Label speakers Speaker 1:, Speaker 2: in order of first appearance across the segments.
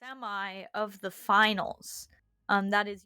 Speaker 1: semi of the finals. That is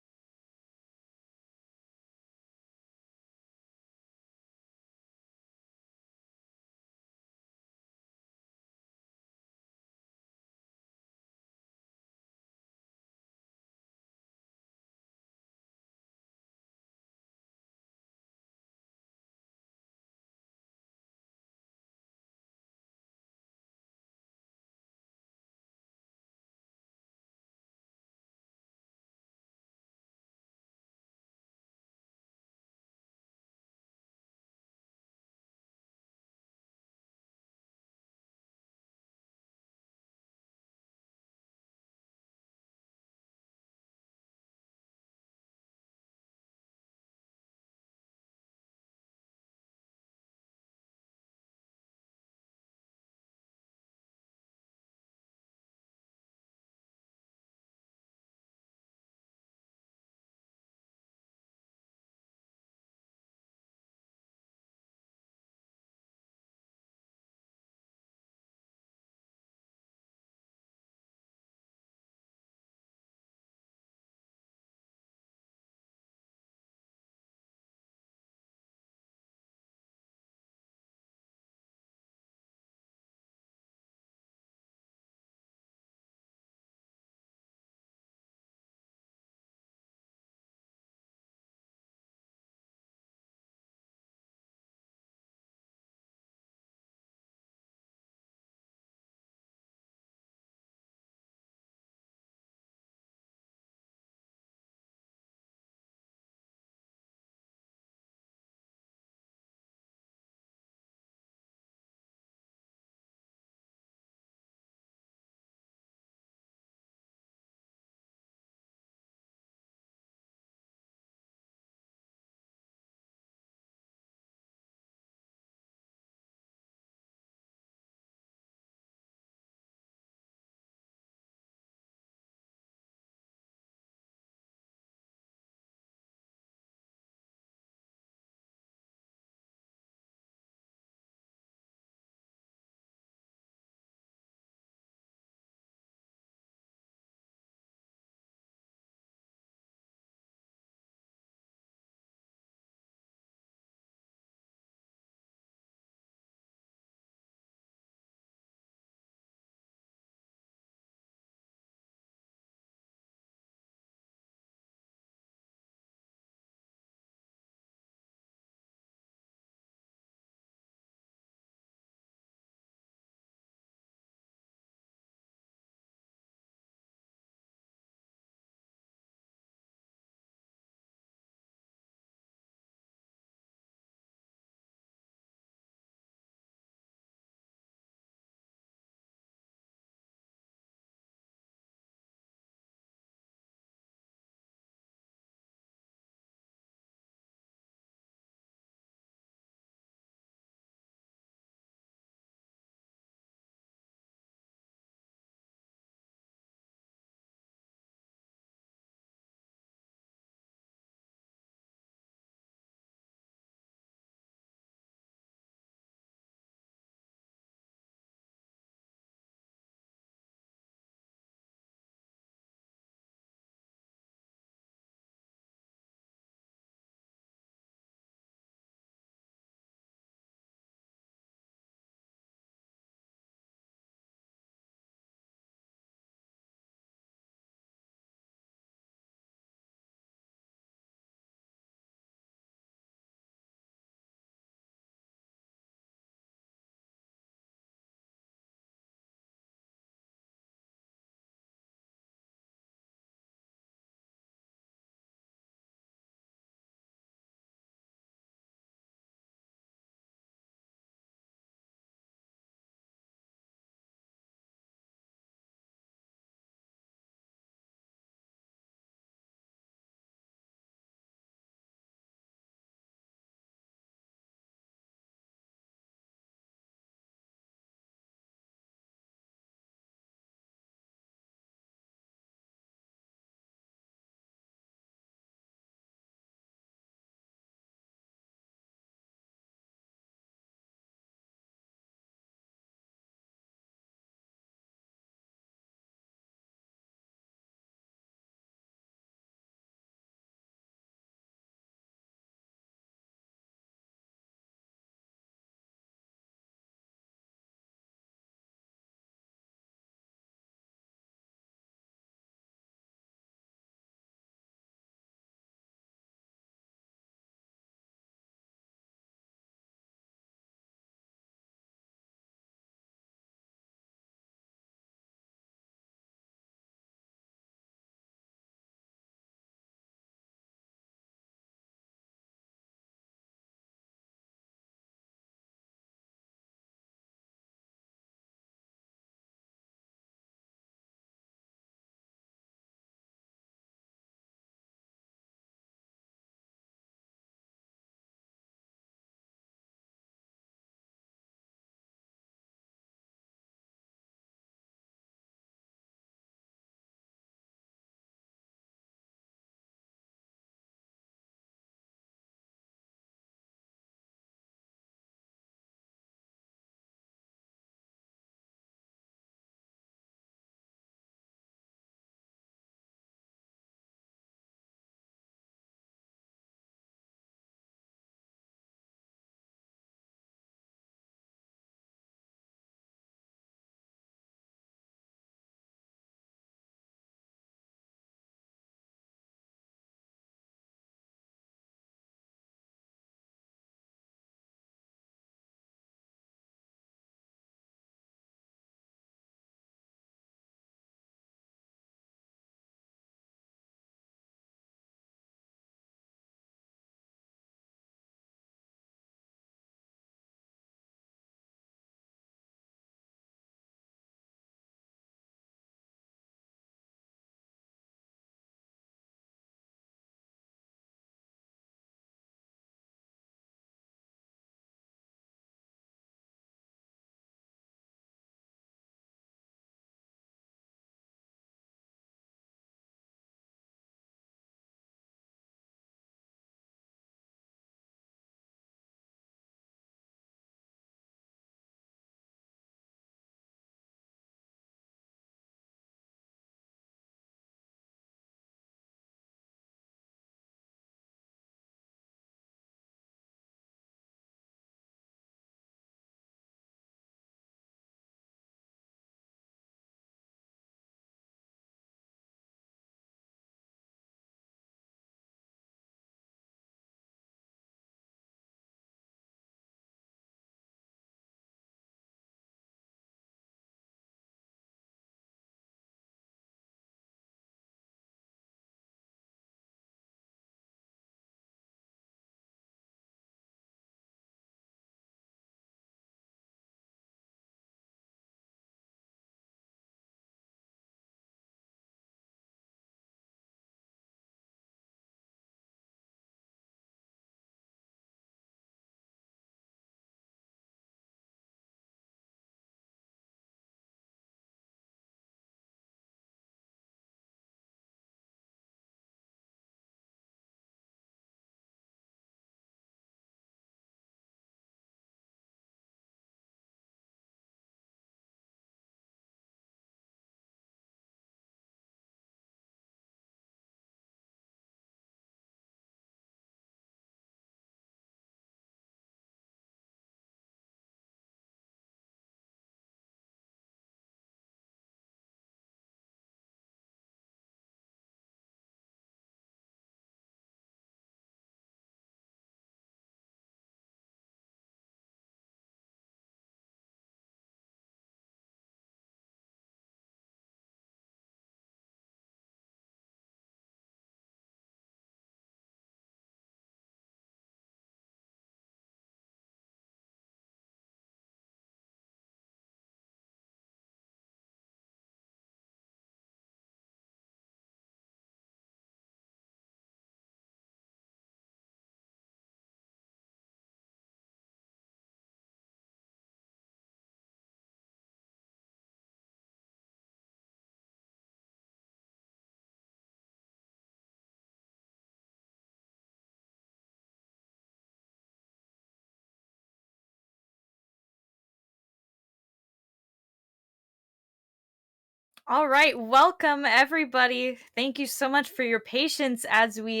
Speaker 1: All right, welcome everybody. Thank you so much for your patience as we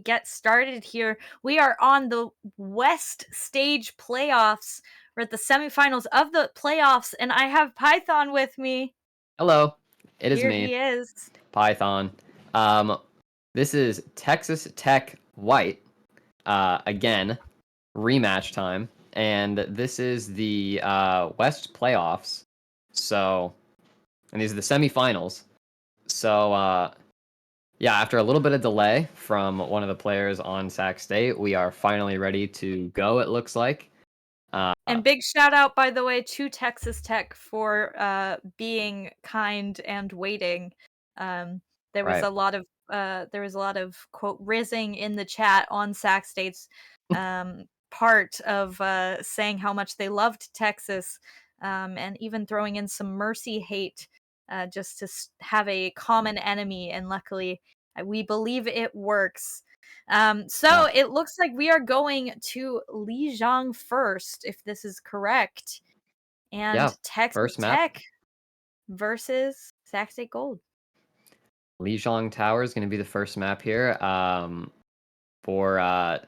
Speaker 1: get started here. We are on the West Stage playoffs. We're at the semifinals of the playoffs, and I have Python with me.
Speaker 2: Hello, it is
Speaker 1: Here
Speaker 2: me,
Speaker 1: he is.
Speaker 2: Python. Um, this is Texas Tech White. Again, rematch time, and this is the West playoffs. So, and these are the semifinals. So, yeah, after a little bit of delay from one of the players on Sac State, we are finally ready to go. It looks like. Uh,
Speaker 1: And big shout out, by the way, to Texas Tech for being kind and waiting. Um, there was
Speaker 2: right.
Speaker 1: a lot of quote rizzing in the chat on Sac State's part of saying how much they loved Texas, and even throwing in some mercy hate just to have a common enemy. And luckily, we believe it works.
Speaker 2: Yeah.
Speaker 1: So it looks like we are going to Lijiang first, if this is correct,
Speaker 2: Yeah.
Speaker 1: and Texas
Speaker 2: First map.
Speaker 1: Tech versus Sac State Gold.
Speaker 2: Lijiang Tower is going to be the first map here. For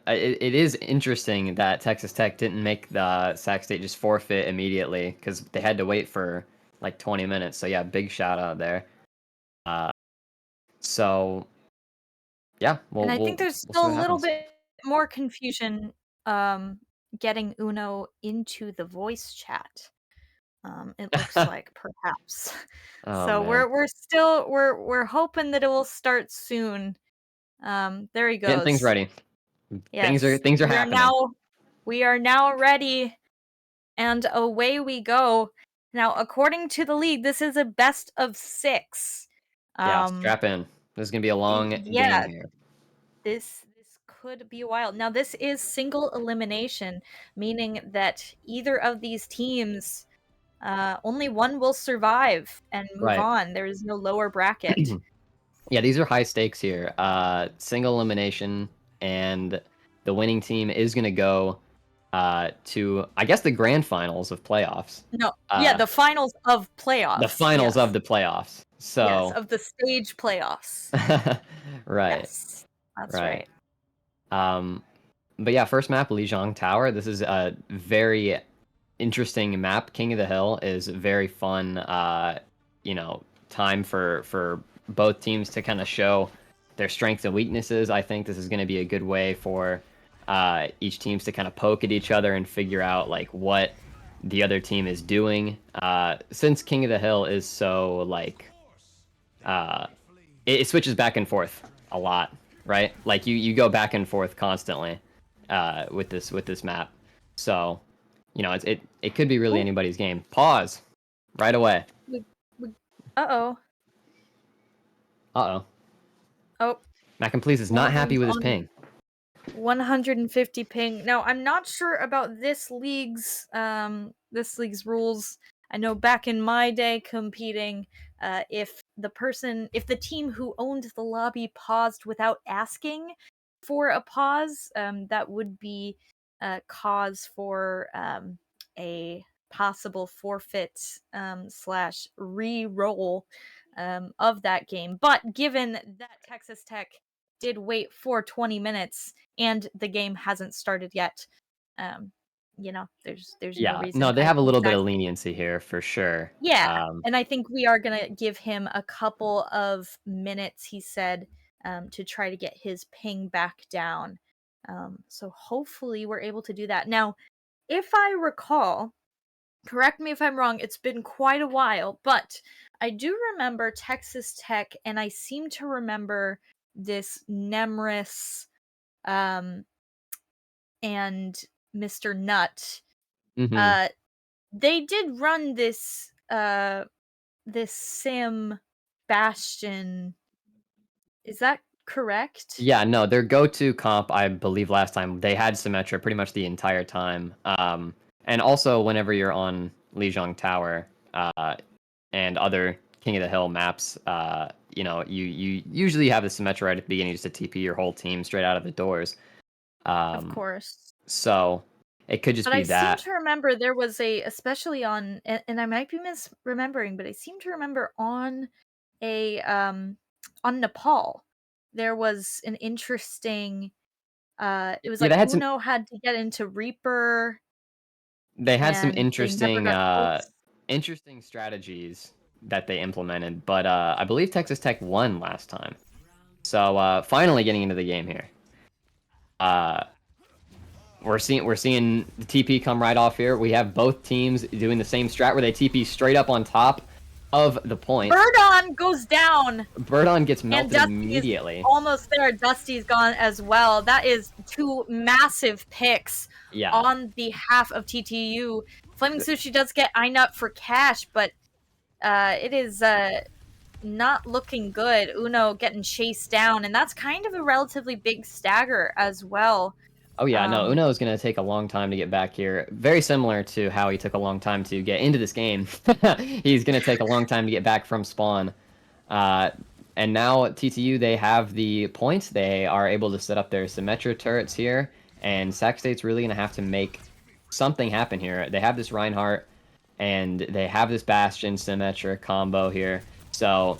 Speaker 2: it is interesting that Texas Tech didn't make the Sac State just forfeit immediately because they had to wait for like 20 minutes. So yeah, big shout out there. Uh, so yeah,
Speaker 1: And
Speaker 2: we'll
Speaker 1: I think
Speaker 2: we'll
Speaker 1: there's
Speaker 2: we'll see
Speaker 1: still
Speaker 2: what
Speaker 1: a little
Speaker 2: happens.
Speaker 1: bit more confusion getting Uno into the voice chat. It looks like perhaps.
Speaker 2: Oh
Speaker 1: So
Speaker 2: man,
Speaker 1: we're hoping that it will start soon. There he
Speaker 2: getting things
Speaker 1: goes.
Speaker 2: ready.
Speaker 1: Yes.
Speaker 2: Things are happening.
Speaker 1: We are now ready. And away we go. Now, according to the league, this is a best of 6.
Speaker 2: Yeah,
Speaker 1: Um,
Speaker 2: strap in. This is gonna be a long game
Speaker 1: yeah,
Speaker 2: here.
Speaker 1: this could be wild. Now, this is single elimination, meaning that either of these teams, only one will survive and move
Speaker 2: Right.
Speaker 1: on. There is no lower bracket.
Speaker 2: Yeah, these are high stakes here. Single elimination, and the winning team is gonna go to I guess the grand finals of playoffs.
Speaker 1: No, yeah,
Speaker 2: Uh,
Speaker 1: the finals of
Speaker 2: the
Speaker 1: playoffs.
Speaker 2: finals of
Speaker 1: Yes,
Speaker 2: the playoffs.
Speaker 1: yes,
Speaker 2: So,
Speaker 1: of the stage playoffs.
Speaker 2: right,
Speaker 1: Yes, that's
Speaker 2: right.
Speaker 1: right.
Speaker 2: Um, but yeah, first map, Lijiang Tower. This is a very interesting map. King of the Hill is very fun. Time for both teams to kind of show their strengths and weaknesses. I think this is going to be a good way for each teams to kind of poke at each other and figure out like what the other team is doing. Since King of the Hill is so like uh, it switches back and forth a lot, right? Like you go back and forth constantly with this map. So, it could be really
Speaker 1: Ooh,
Speaker 2: anybody's game. Pause right away.
Speaker 1: we uh-oh.
Speaker 2: Uh-oh.
Speaker 1: Oh,
Speaker 2: Mac and Please is not happy
Speaker 1: Morgan's
Speaker 2: with his
Speaker 1: on
Speaker 2: ping.
Speaker 1: 150 ping. Now, I'm not sure about this league's rules. I know back in my day competing, if the team who owned the lobby paused without asking for a pause, that would be a cause for a possible forfeit slash re-roll of that game. But given that Texas Tech did wait for 20 minutes and the game hasn't started yet, um, there's no
Speaker 2: Yeah. No,
Speaker 1: reason.
Speaker 2: they
Speaker 1: I
Speaker 2: have a
Speaker 1: think
Speaker 2: little bit
Speaker 1: Zach,
Speaker 2: of leniency here for sure.
Speaker 1: yeah, and I think we are gonna give him a couple of minutes. He said to try to get his ping back down. So hopefully we're able to do that. Now, if I recall, correct me if I'm wrong, it's been quite a while, but I do remember Texas Tech, and I seem to remember this Nemris um, and Mr. Nut.
Speaker 2: hmm
Speaker 1: Uh, they did run this Sim Bastion. Is that correct?
Speaker 2: Yeah, no, their go-to comp, I believe last time they had Symmetra pretty much the entire time. And also whenever you're on Lijiang Tower, and other King of the Hill maps, you usually have the Symmetra right at the beginning just to TP your whole team straight out of the doors.
Speaker 1: Of
Speaker 2: Um,
Speaker 1: course.
Speaker 2: so It could just
Speaker 1: But I
Speaker 2: be
Speaker 1: seem
Speaker 2: that.
Speaker 1: to remember there was especially on, and I might be misremembering, but I seem to remember a on Nepal, there was an interesting, it was
Speaker 2: Yeah,
Speaker 1: like Uno had to get into Reaper,
Speaker 2: they had some
Speaker 1: and they never got ults.
Speaker 2: interesting strategies that they implemented, but I believe Texas Tech won last time. So finally getting into the game here. Uh, we're seeing the TP come right off here. We have both teams doing the same strat where they TP straight up on top of the point.
Speaker 1: Birdon goes down,
Speaker 2: Birdon gets
Speaker 1: and
Speaker 2: melted
Speaker 1: Dusty is
Speaker 2: immediately.
Speaker 1: almost there. Dusty's gone as well. That is 2 massive picks
Speaker 2: Yeah.
Speaker 1: on behalf of TTU. Flaming Sushi does get Einut for cash, but it is not looking good. Uno getting chased down, and that's kind of a relatively big stagger as well.
Speaker 2: Oh yeah, no,
Speaker 1: Um,
Speaker 2: Uno is going to take a long time to get back here. Very similar to how he took a long time to get into this game. He's going to take a long time to get back from spawn. Uh, and now TTU, they have the points. They are able to set up their Symmetra turrets here. And Sac State's really going to have to make something happen here. They have this Reinhardt, and they have this Bastion Symmetra combo here. So,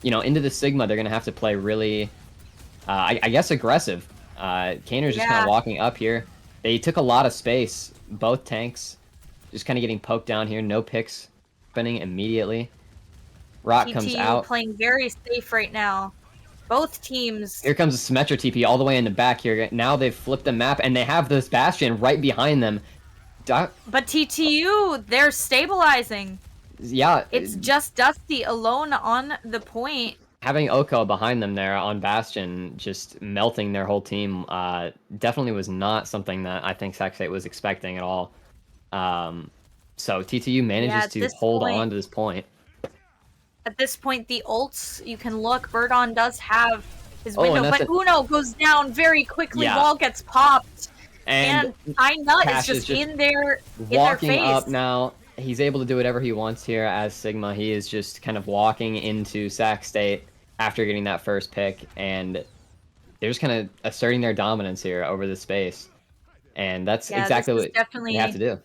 Speaker 2: into the Sigma, they're going to have to play really, I guess, aggressive. Kaner's just kind of
Speaker 1: yeah,
Speaker 2: walking up here. They took a lot of space. Both tanks just kind of getting poked down here. No picks happening immediately. Rock comes
Speaker 1: TTU
Speaker 2: out.
Speaker 1: playing very safe right now. Both teams.
Speaker 2: Here comes a Symmetra TP all the way in the back here. Now they've flipped the map, and they have this Bastion right behind them.
Speaker 1: But TTU, they're stabilizing.
Speaker 2: Yeah,
Speaker 1: It's just Dusty alone on the point.
Speaker 2: having Oko behind them there on Bastion, just melting their whole team, definitely was not something that I think Sac State was expecting at all. So TTU
Speaker 1: Yeah,
Speaker 2: manages to hold on to this point.
Speaker 1: at this point, the ults, you can look. Birdon does have his
Speaker 2: Oh,
Speaker 1: window,
Speaker 2: and that's
Speaker 1: but Uno goes down very quickly.
Speaker 2: yeah.
Speaker 1: Wall gets popped,
Speaker 2: And
Speaker 1: and Einut is
Speaker 2: Cash is
Speaker 1: just
Speaker 2: just
Speaker 1: in their
Speaker 2: walking
Speaker 1: face.
Speaker 2: up now. He's able to do whatever he wants here as Sigma. He is just kind of walking into Sac State after getting that first pick, and they're just kind of asserting their dominance here over the space. And that's
Speaker 1: Yeah, this
Speaker 2: exactly
Speaker 1: is
Speaker 2: what they have to do.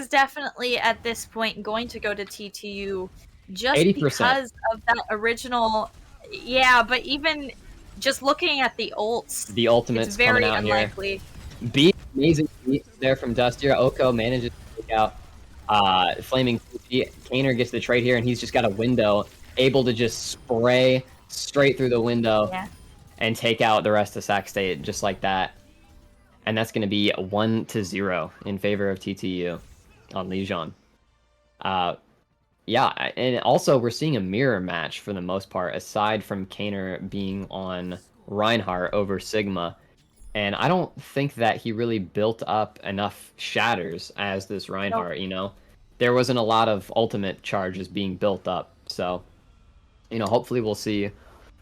Speaker 1: definitely at this point going to go to TTU just
Speaker 2: 80%.
Speaker 1: because of that original. Yeah, but even just looking at the ults,
Speaker 2: The ultimate's
Speaker 1: it's
Speaker 2: coming
Speaker 1: very
Speaker 2: out
Speaker 1: unlikely.
Speaker 2: here. Beat, amazing beat there from Dustier. Oko manages to take out Flaming Sushi. Kaner gets the trade here, and he's just got a window, able to just spray straight through the window
Speaker 1: Yeah.
Speaker 2: and take out the rest of Sac State just like that. And that's going to be 1-0 in favor of TTU on Lijiang. Yeah, and also we're seeing a mirror match for the most part, aside from Kaner being on Reinhardt over Sigma. And I don't think that he really built up enough shatters as this
Speaker 1: Nope.
Speaker 2: Reinhardt, There wasn't a lot of ultimate charges being built up. So, hopefully we'll see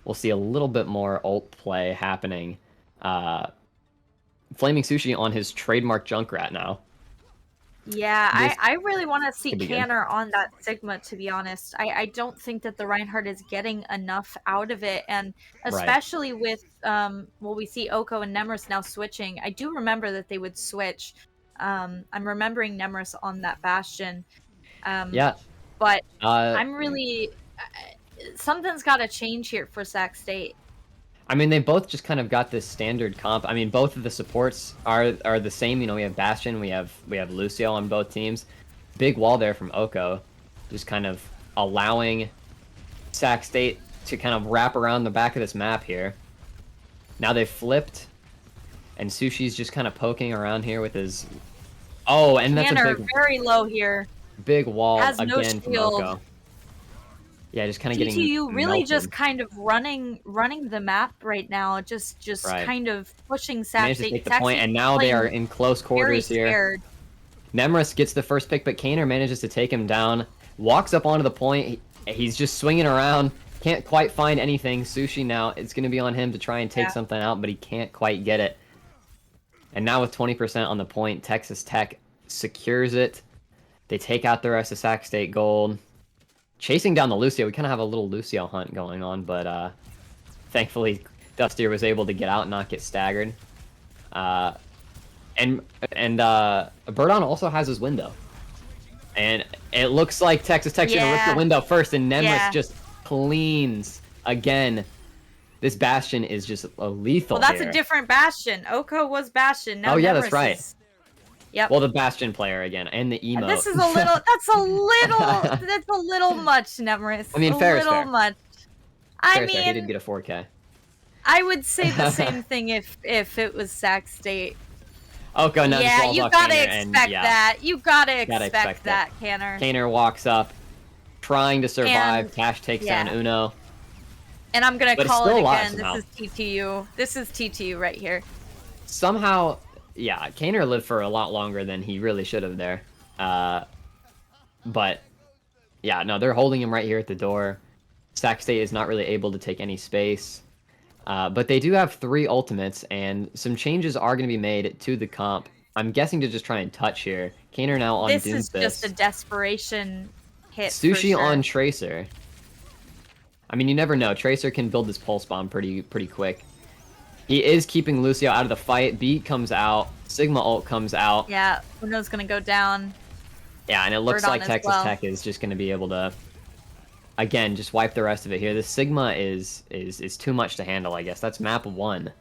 Speaker 2: a little bit more ult play happening. Flaming Sushi on his trademark Junkrat now.
Speaker 1: Yeah,
Speaker 2: This
Speaker 1: I really want to see
Speaker 2: could be good.
Speaker 1: Canner on that Sigma, to be honest. I don't think that the Reinhardt is getting enough out of it, and
Speaker 2: Right.
Speaker 1: especially with we see Oko and Nemris now switching. I do remember that they would switch. I'm remembering Nemris on that Bastion.
Speaker 2: Yeah.
Speaker 1: But
Speaker 2: Uh,
Speaker 1: I'm really something's got to change here for Sac State.
Speaker 2: I mean, they both just kind of got this standard comp. I mean, both of the supports are the same. We have Bastion, we have Lucio on both teams. Big wall there from Oko, just kind of allowing Sac State to kind of wrap around the back of this map here. Now they've flipped, and Sushi's just kind of poking around here with his. Oh, and that's a
Speaker 1: Canner
Speaker 2: big
Speaker 1: very low here.
Speaker 2: big wall
Speaker 1: Has no
Speaker 2: again from
Speaker 1: shield.
Speaker 2: Oko. Yeah, just kind of getting
Speaker 1: TTU really
Speaker 2: melted.
Speaker 1: just kind of running the map right now, just
Speaker 2: Right.
Speaker 1: kind of pushing Sac
Speaker 2: Managed to
Speaker 1: State.
Speaker 2: take the
Speaker 1: Sac
Speaker 2: point,
Speaker 1: State
Speaker 2: and now they are
Speaker 1: playing
Speaker 2: in close quarters
Speaker 1: very
Speaker 2: here.
Speaker 1: scared.
Speaker 2: Nemris gets the first pick, but Kaner manages to take him down. Walks up onto the point. He's just swinging around. Can't quite find anything. Sushi now, it's going to be on him to try and take something out, but he can't quite get it. And now with 20% on the point, Texas Tech secures it. They take out the rest of Sac State Gold. Chasing down the Lucio. We kind of have a little Lucio hunt going on, but thankfully Dustier was able to get out and not get staggered. and Birdon also has his window, and it looks like Texas Tech's gonna rip the
Speaker 1: Yeah,
Speaker 2: window first, and Nemris
Speaker 1: yeah.
Speaker 2: just cleans again. This Bastion is just
Speaker 1: Well,
Speaker 2: lethal
Speaker 1: that's a
Speaker 2: here.
Speaker 1: different Bastion. Oko was Bastion. Now
Speaker 2: Oh yeah, that's
Speaker 1: Nemris
Speaker 2: right.
Speaker 1: is. Yep.
Speaker 2: Well, the Bastion player again, and the emote.
Speaker 1: This is a little. That's a little. That's a little much,
Speaker 2: I
Speaker 1: Nemris.
Speaker 2: mean,
Speaker 1: A
Speaker 2: fair is
Speaker 1: little
Speaker 2: fair.
Speaker 1: much. I
Speaker 2: Fair is fair. He did
Speaker 1: mean,
Speaker 2: get a 4K.
Speaker 1: I would say the same thing if it was Sac State.
Speaker 2: Oko now just
Speaker 1: Yeah,
Speaker 2: walls
Speaker 1: you
Speaker 2: off
Speaker 1: gotta
Speaker 2: Kaner, and
Speaker 1: expect
Speaker 2: yeah,
Speaker 1: that. You gotta
Speaker 2: gotta
Speaker 1: expect
Speaker 2: expect it.
Speaker 1: that, Canner.
Speaker 2: Kaner walks up, trying to survive.
Speaker 1: And
Speaker 2: Cash takes down
Speaker 1: yeah,
Speaker 2: Uno,
Speaker 1: and I'm gonna
Speaker 2: but it's
Speaker 1: call it
Speaker 2: still alive
Speaker 1: again. This
Speaker 2: somehow.
Speaker 1: is TTU. This is TTU right here.
Speaker 2: Somehow, yeah, Kaner lived for a lot longer than he really should have there. But yeah, no, they're holding him right here at the door. Sac State is not really able to take any space. But they do have 3 ultimates, and some changes are going to be made to the comp. I'm guessing to just try and touch here. Kaner now on
Speaker 1: This is just a
Speaker 2: Doomfist.
Speaker 1: desperation hit for
Speaker 2: Sushi on
Speaker 1: sure.
Speaker 2: Tracer. I mean, you never know. Tracer can build this pulse bomb pretty quick. He is keeping Lucio out of the fight. Beat comes out. Sigma ult comes out.
Speaker 1: Yeah, Uno's gonna go down.
Speaker 2: Yeah, and it looks
Speaker 1: Bird on
Speaker 2: like
Speaker 1: as
Speaker 2: Texas
Speaker 1: well.
Speaker 2: Tech is just going to be able to, again, just wipe the rest of it here. The Sigma is too much to handle, I guess. That's map 1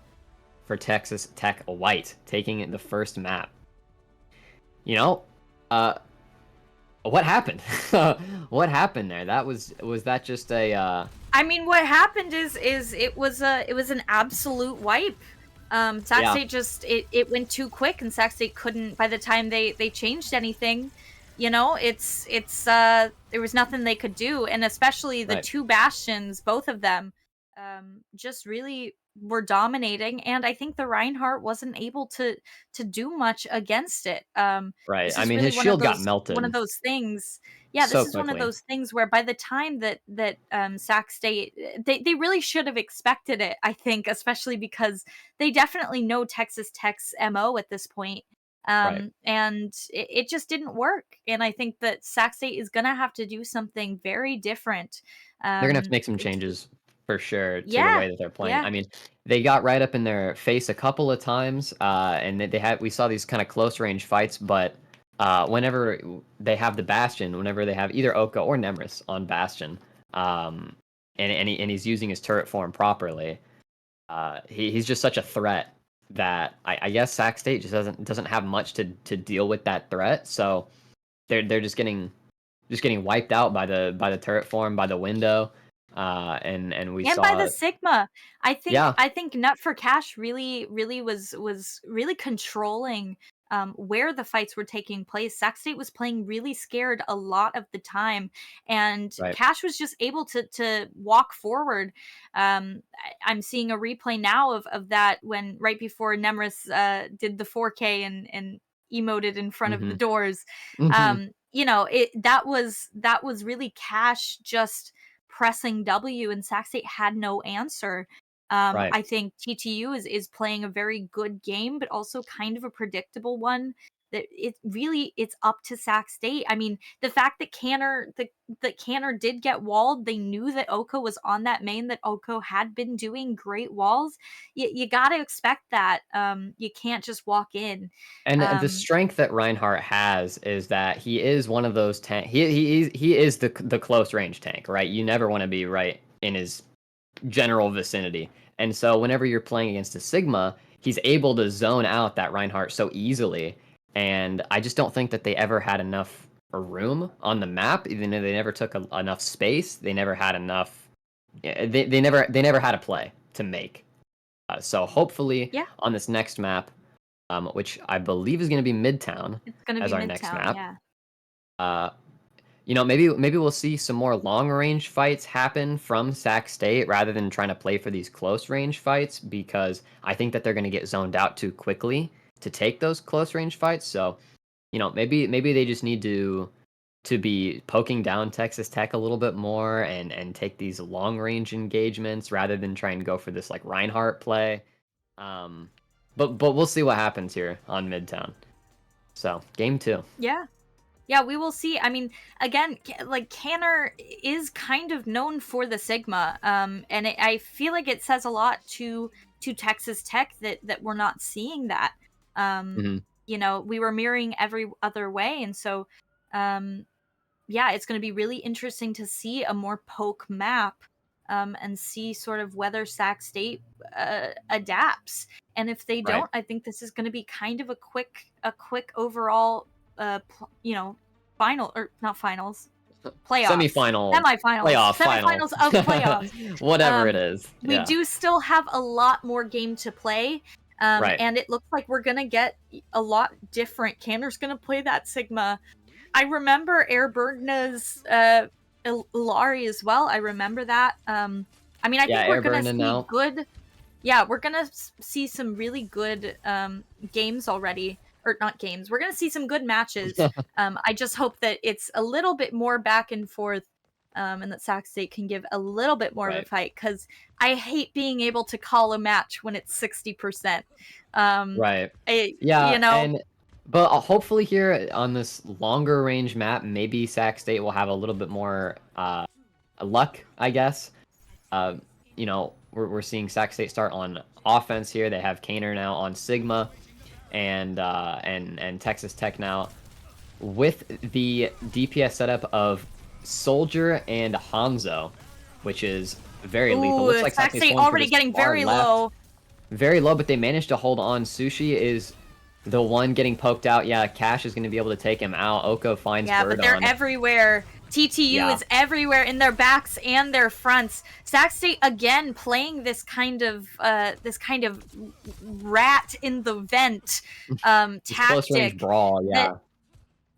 Speaker 2: for Texas Tech White, taking the first map. You know, what happened? What happened there? Was that just a
Speaker 1: I mean, what happened is it was an absolute wipe. Sac
Speaker 2: yeah,
Speaker 1: State just it went too quick, and Sac State couldn't. By the time they changed anything, there was nothing they could do, and especially the
Speaker 2: right,
Speaker 1: two bastions, both of them, just really were dominating. And I think the Reinhardt wasn't able to do much against it.
Speaker 2: right.
Speaker 1: This
Speaker 2: I
Speaker 1: is
Speaker 2: mean,
Speaker 1: really
Speaker 2: his shield got melted
Speaker 1: one of those things. Yeah, this
Speaker 2: so
Speaker 1: is one of
Speaker 2: quickly.
Speaker 1: those things where by the time that Sac State, they really should have expected it. I think, especially because they definitely know Texas Tech's MO at this point.
Speaker 2: Right.
Speaker 1: And it just didn't work. And I think that Sac State is gonna have to do something very different.
Speaker 2: They're gonna have to
Speaker 1: Um,
Speaker 2: make some changes for sure to the
Speaker 1: yeah,
Speaker 2: way that they're playing.
Speaker 1: yeah,
Speaker 2: I mean, they got right up in their face a couple of times, and we saw these kind of close range fights, but whenever they have the Bastion, whenever they have either Oka or Nemris on Bastion, and he's using his turret form properly, he's just such a threat that I guess Sac State just doesn't have much to deal with that threat, so they're just getting wiped out by the turret form, by the window, and we
Speaker 1: and by the
Speaker 2: saw,
Speaker 1: Sigma.
Speaker 2: yeah,
Speaker 1: I think Nut for Cash really was really controlling where the fights were taking place. Sac State was playing really scared a lot of the time, and
Speaker 2: right,
Speaker 1: Cash was just able to walk forward. I'm seeing a replay now of that when right before Nemris did the 4K and emoted in front of the
Speaker 2: hmm
Speaker 1: doors.
Speaker 2: hmm
Speaker 1: That was really Cash just pressing W, and Sac State had no answer.
Speaker 2: right.
Speaker 1: I think TTU is playing a very good game, but also kind of a predictable one. That it's up to Sac State. I mean, the fact that Canner did get walled, they knew that Oko was on that main, that Oko had been doing great walls. You got to expect that. You can't just walk in.
Speaker 2: And the
Speaker 1: Um,
Speaker 2: strength that Reinhardt has is that he is one of those tank. He is the close range tank, right? You never want to be right in his general vicinity. And so whenever you're playing against a Sigma, he's able to zone out that Reinhardt so easily. And I just don't think that they ever had enough room on the map. Even though they never took enough space, they never had enough. They never had a play to make. So hopefully
Speaker 1: yeah,
Speaker 2: on this next map, which I believe is going to be Midtown
Speaker 1: it's gonna
Speaker 2: as
Speaker 1: be
Speaker 2: our next
Speaker 1: Midtown.
Speaker 2: map.
Speaker 1: Yeah.
Speaker 2: Uh, maybe we'll see some more long range fights happen from Sac State rather than trying to play for these close range fights, because I think that they're going to get zoned out too quickly to take those close range fights. So, maybe they just need to be poking down Texas Tech a little bit more and take these long range engagements rather than try and go for this like Reinhardt play. Um, but we'll see what happens here on Midtown. So, game 2.
Speaker 1: Yeah. Yeah, we will see. I mean, again, like Canner is kind of known for the Sigma, and I feel like it says a lot to Texas Tech that we're not seeing that.
Speaker 2: Mhm.
Speaker 1: You know, we were mirroring every other way, and so yeah, it's going to be really interesting to see a more poke map, and see sort of whether Sac State adapts. And if they
Speaker 2: Right.
Speaker 1: don't, I think this is going to be kind of a quick overall, you know, final or not finals, playoffs,
Speaker 2: Semifinal,
Speaker 1: semifinals,
Speaker 2: playoff, final.
Speaker 1: semifinals of playoffs.
Speaker 2: Whatever it is.
Speaker 1: We
Speaker 2: Yeah.
Speaker 1: do still have a lot more game to play.
Speaker 2: Right.
Speaker 1: And it looks like we're gonna get a lot different. Kanner's gonna play that Sigma. I remember Airburna's Ilari as well. I remember that. I mean, I
Speaker 2: Yeah,
Speaker 1: think we're gonna
Speaker 2: Airburn
Speaker 1: see
Speaker 2: now.
Speaker 1: good. Yeah, we're gonna see some really good games already, or not games. We're gonna see some good matches. I just hope that it's a little bit more back and forth, and that Sac State can give a little bit more of a
Speaker 2: Right.
Speaker 1: fight. Because I hate being able to call a match when it's 60%.
Speaker 2: Right.
Speaker 1: You
Speaker 2: Yeah,
Speaker 1: know,
Speaker 2: but hopefully here on this longer range map, maybe Sac State will have a little bit more luck, I guess. Uh, you know, we're seeing Sac State start on offense here. They have Kaner now on Sigma, and Texas Tech now with the DPS setup of Soldier and Hanzo, which is very lethal. Looks
Speaker 1: ooh,
Speaker 2: like Sac
Speaker 1: Sac
Speaker 2: State's
Speaker 1: State
Speaker 2: going for
Speaker 1: already
Speaker 2: this
Speaker 1: getting
Speaker 2: far
Speaker 1: very
Speaker 2: left.
Speaker 1: low.
Speaker 2: Very low, but they managed to hold on. Sushi is the one getting poked out. Yeah, Cash is going to be able to take him out. Oko finds
Speaker 1: Yeah,
Speaker 2: Bird
Speaker 1: but they're
Speaker 2: on.
Speaker 1: everywhere. TTU
Speaker 2: Yeah,
Speaker 1: is everywhere in their backs and their fronts. Sac State again playing this kind of rat in the vent
Speaker 2: this close range
Speaker 1: tactic
Speaker 2: brawl.
Speaker 1: that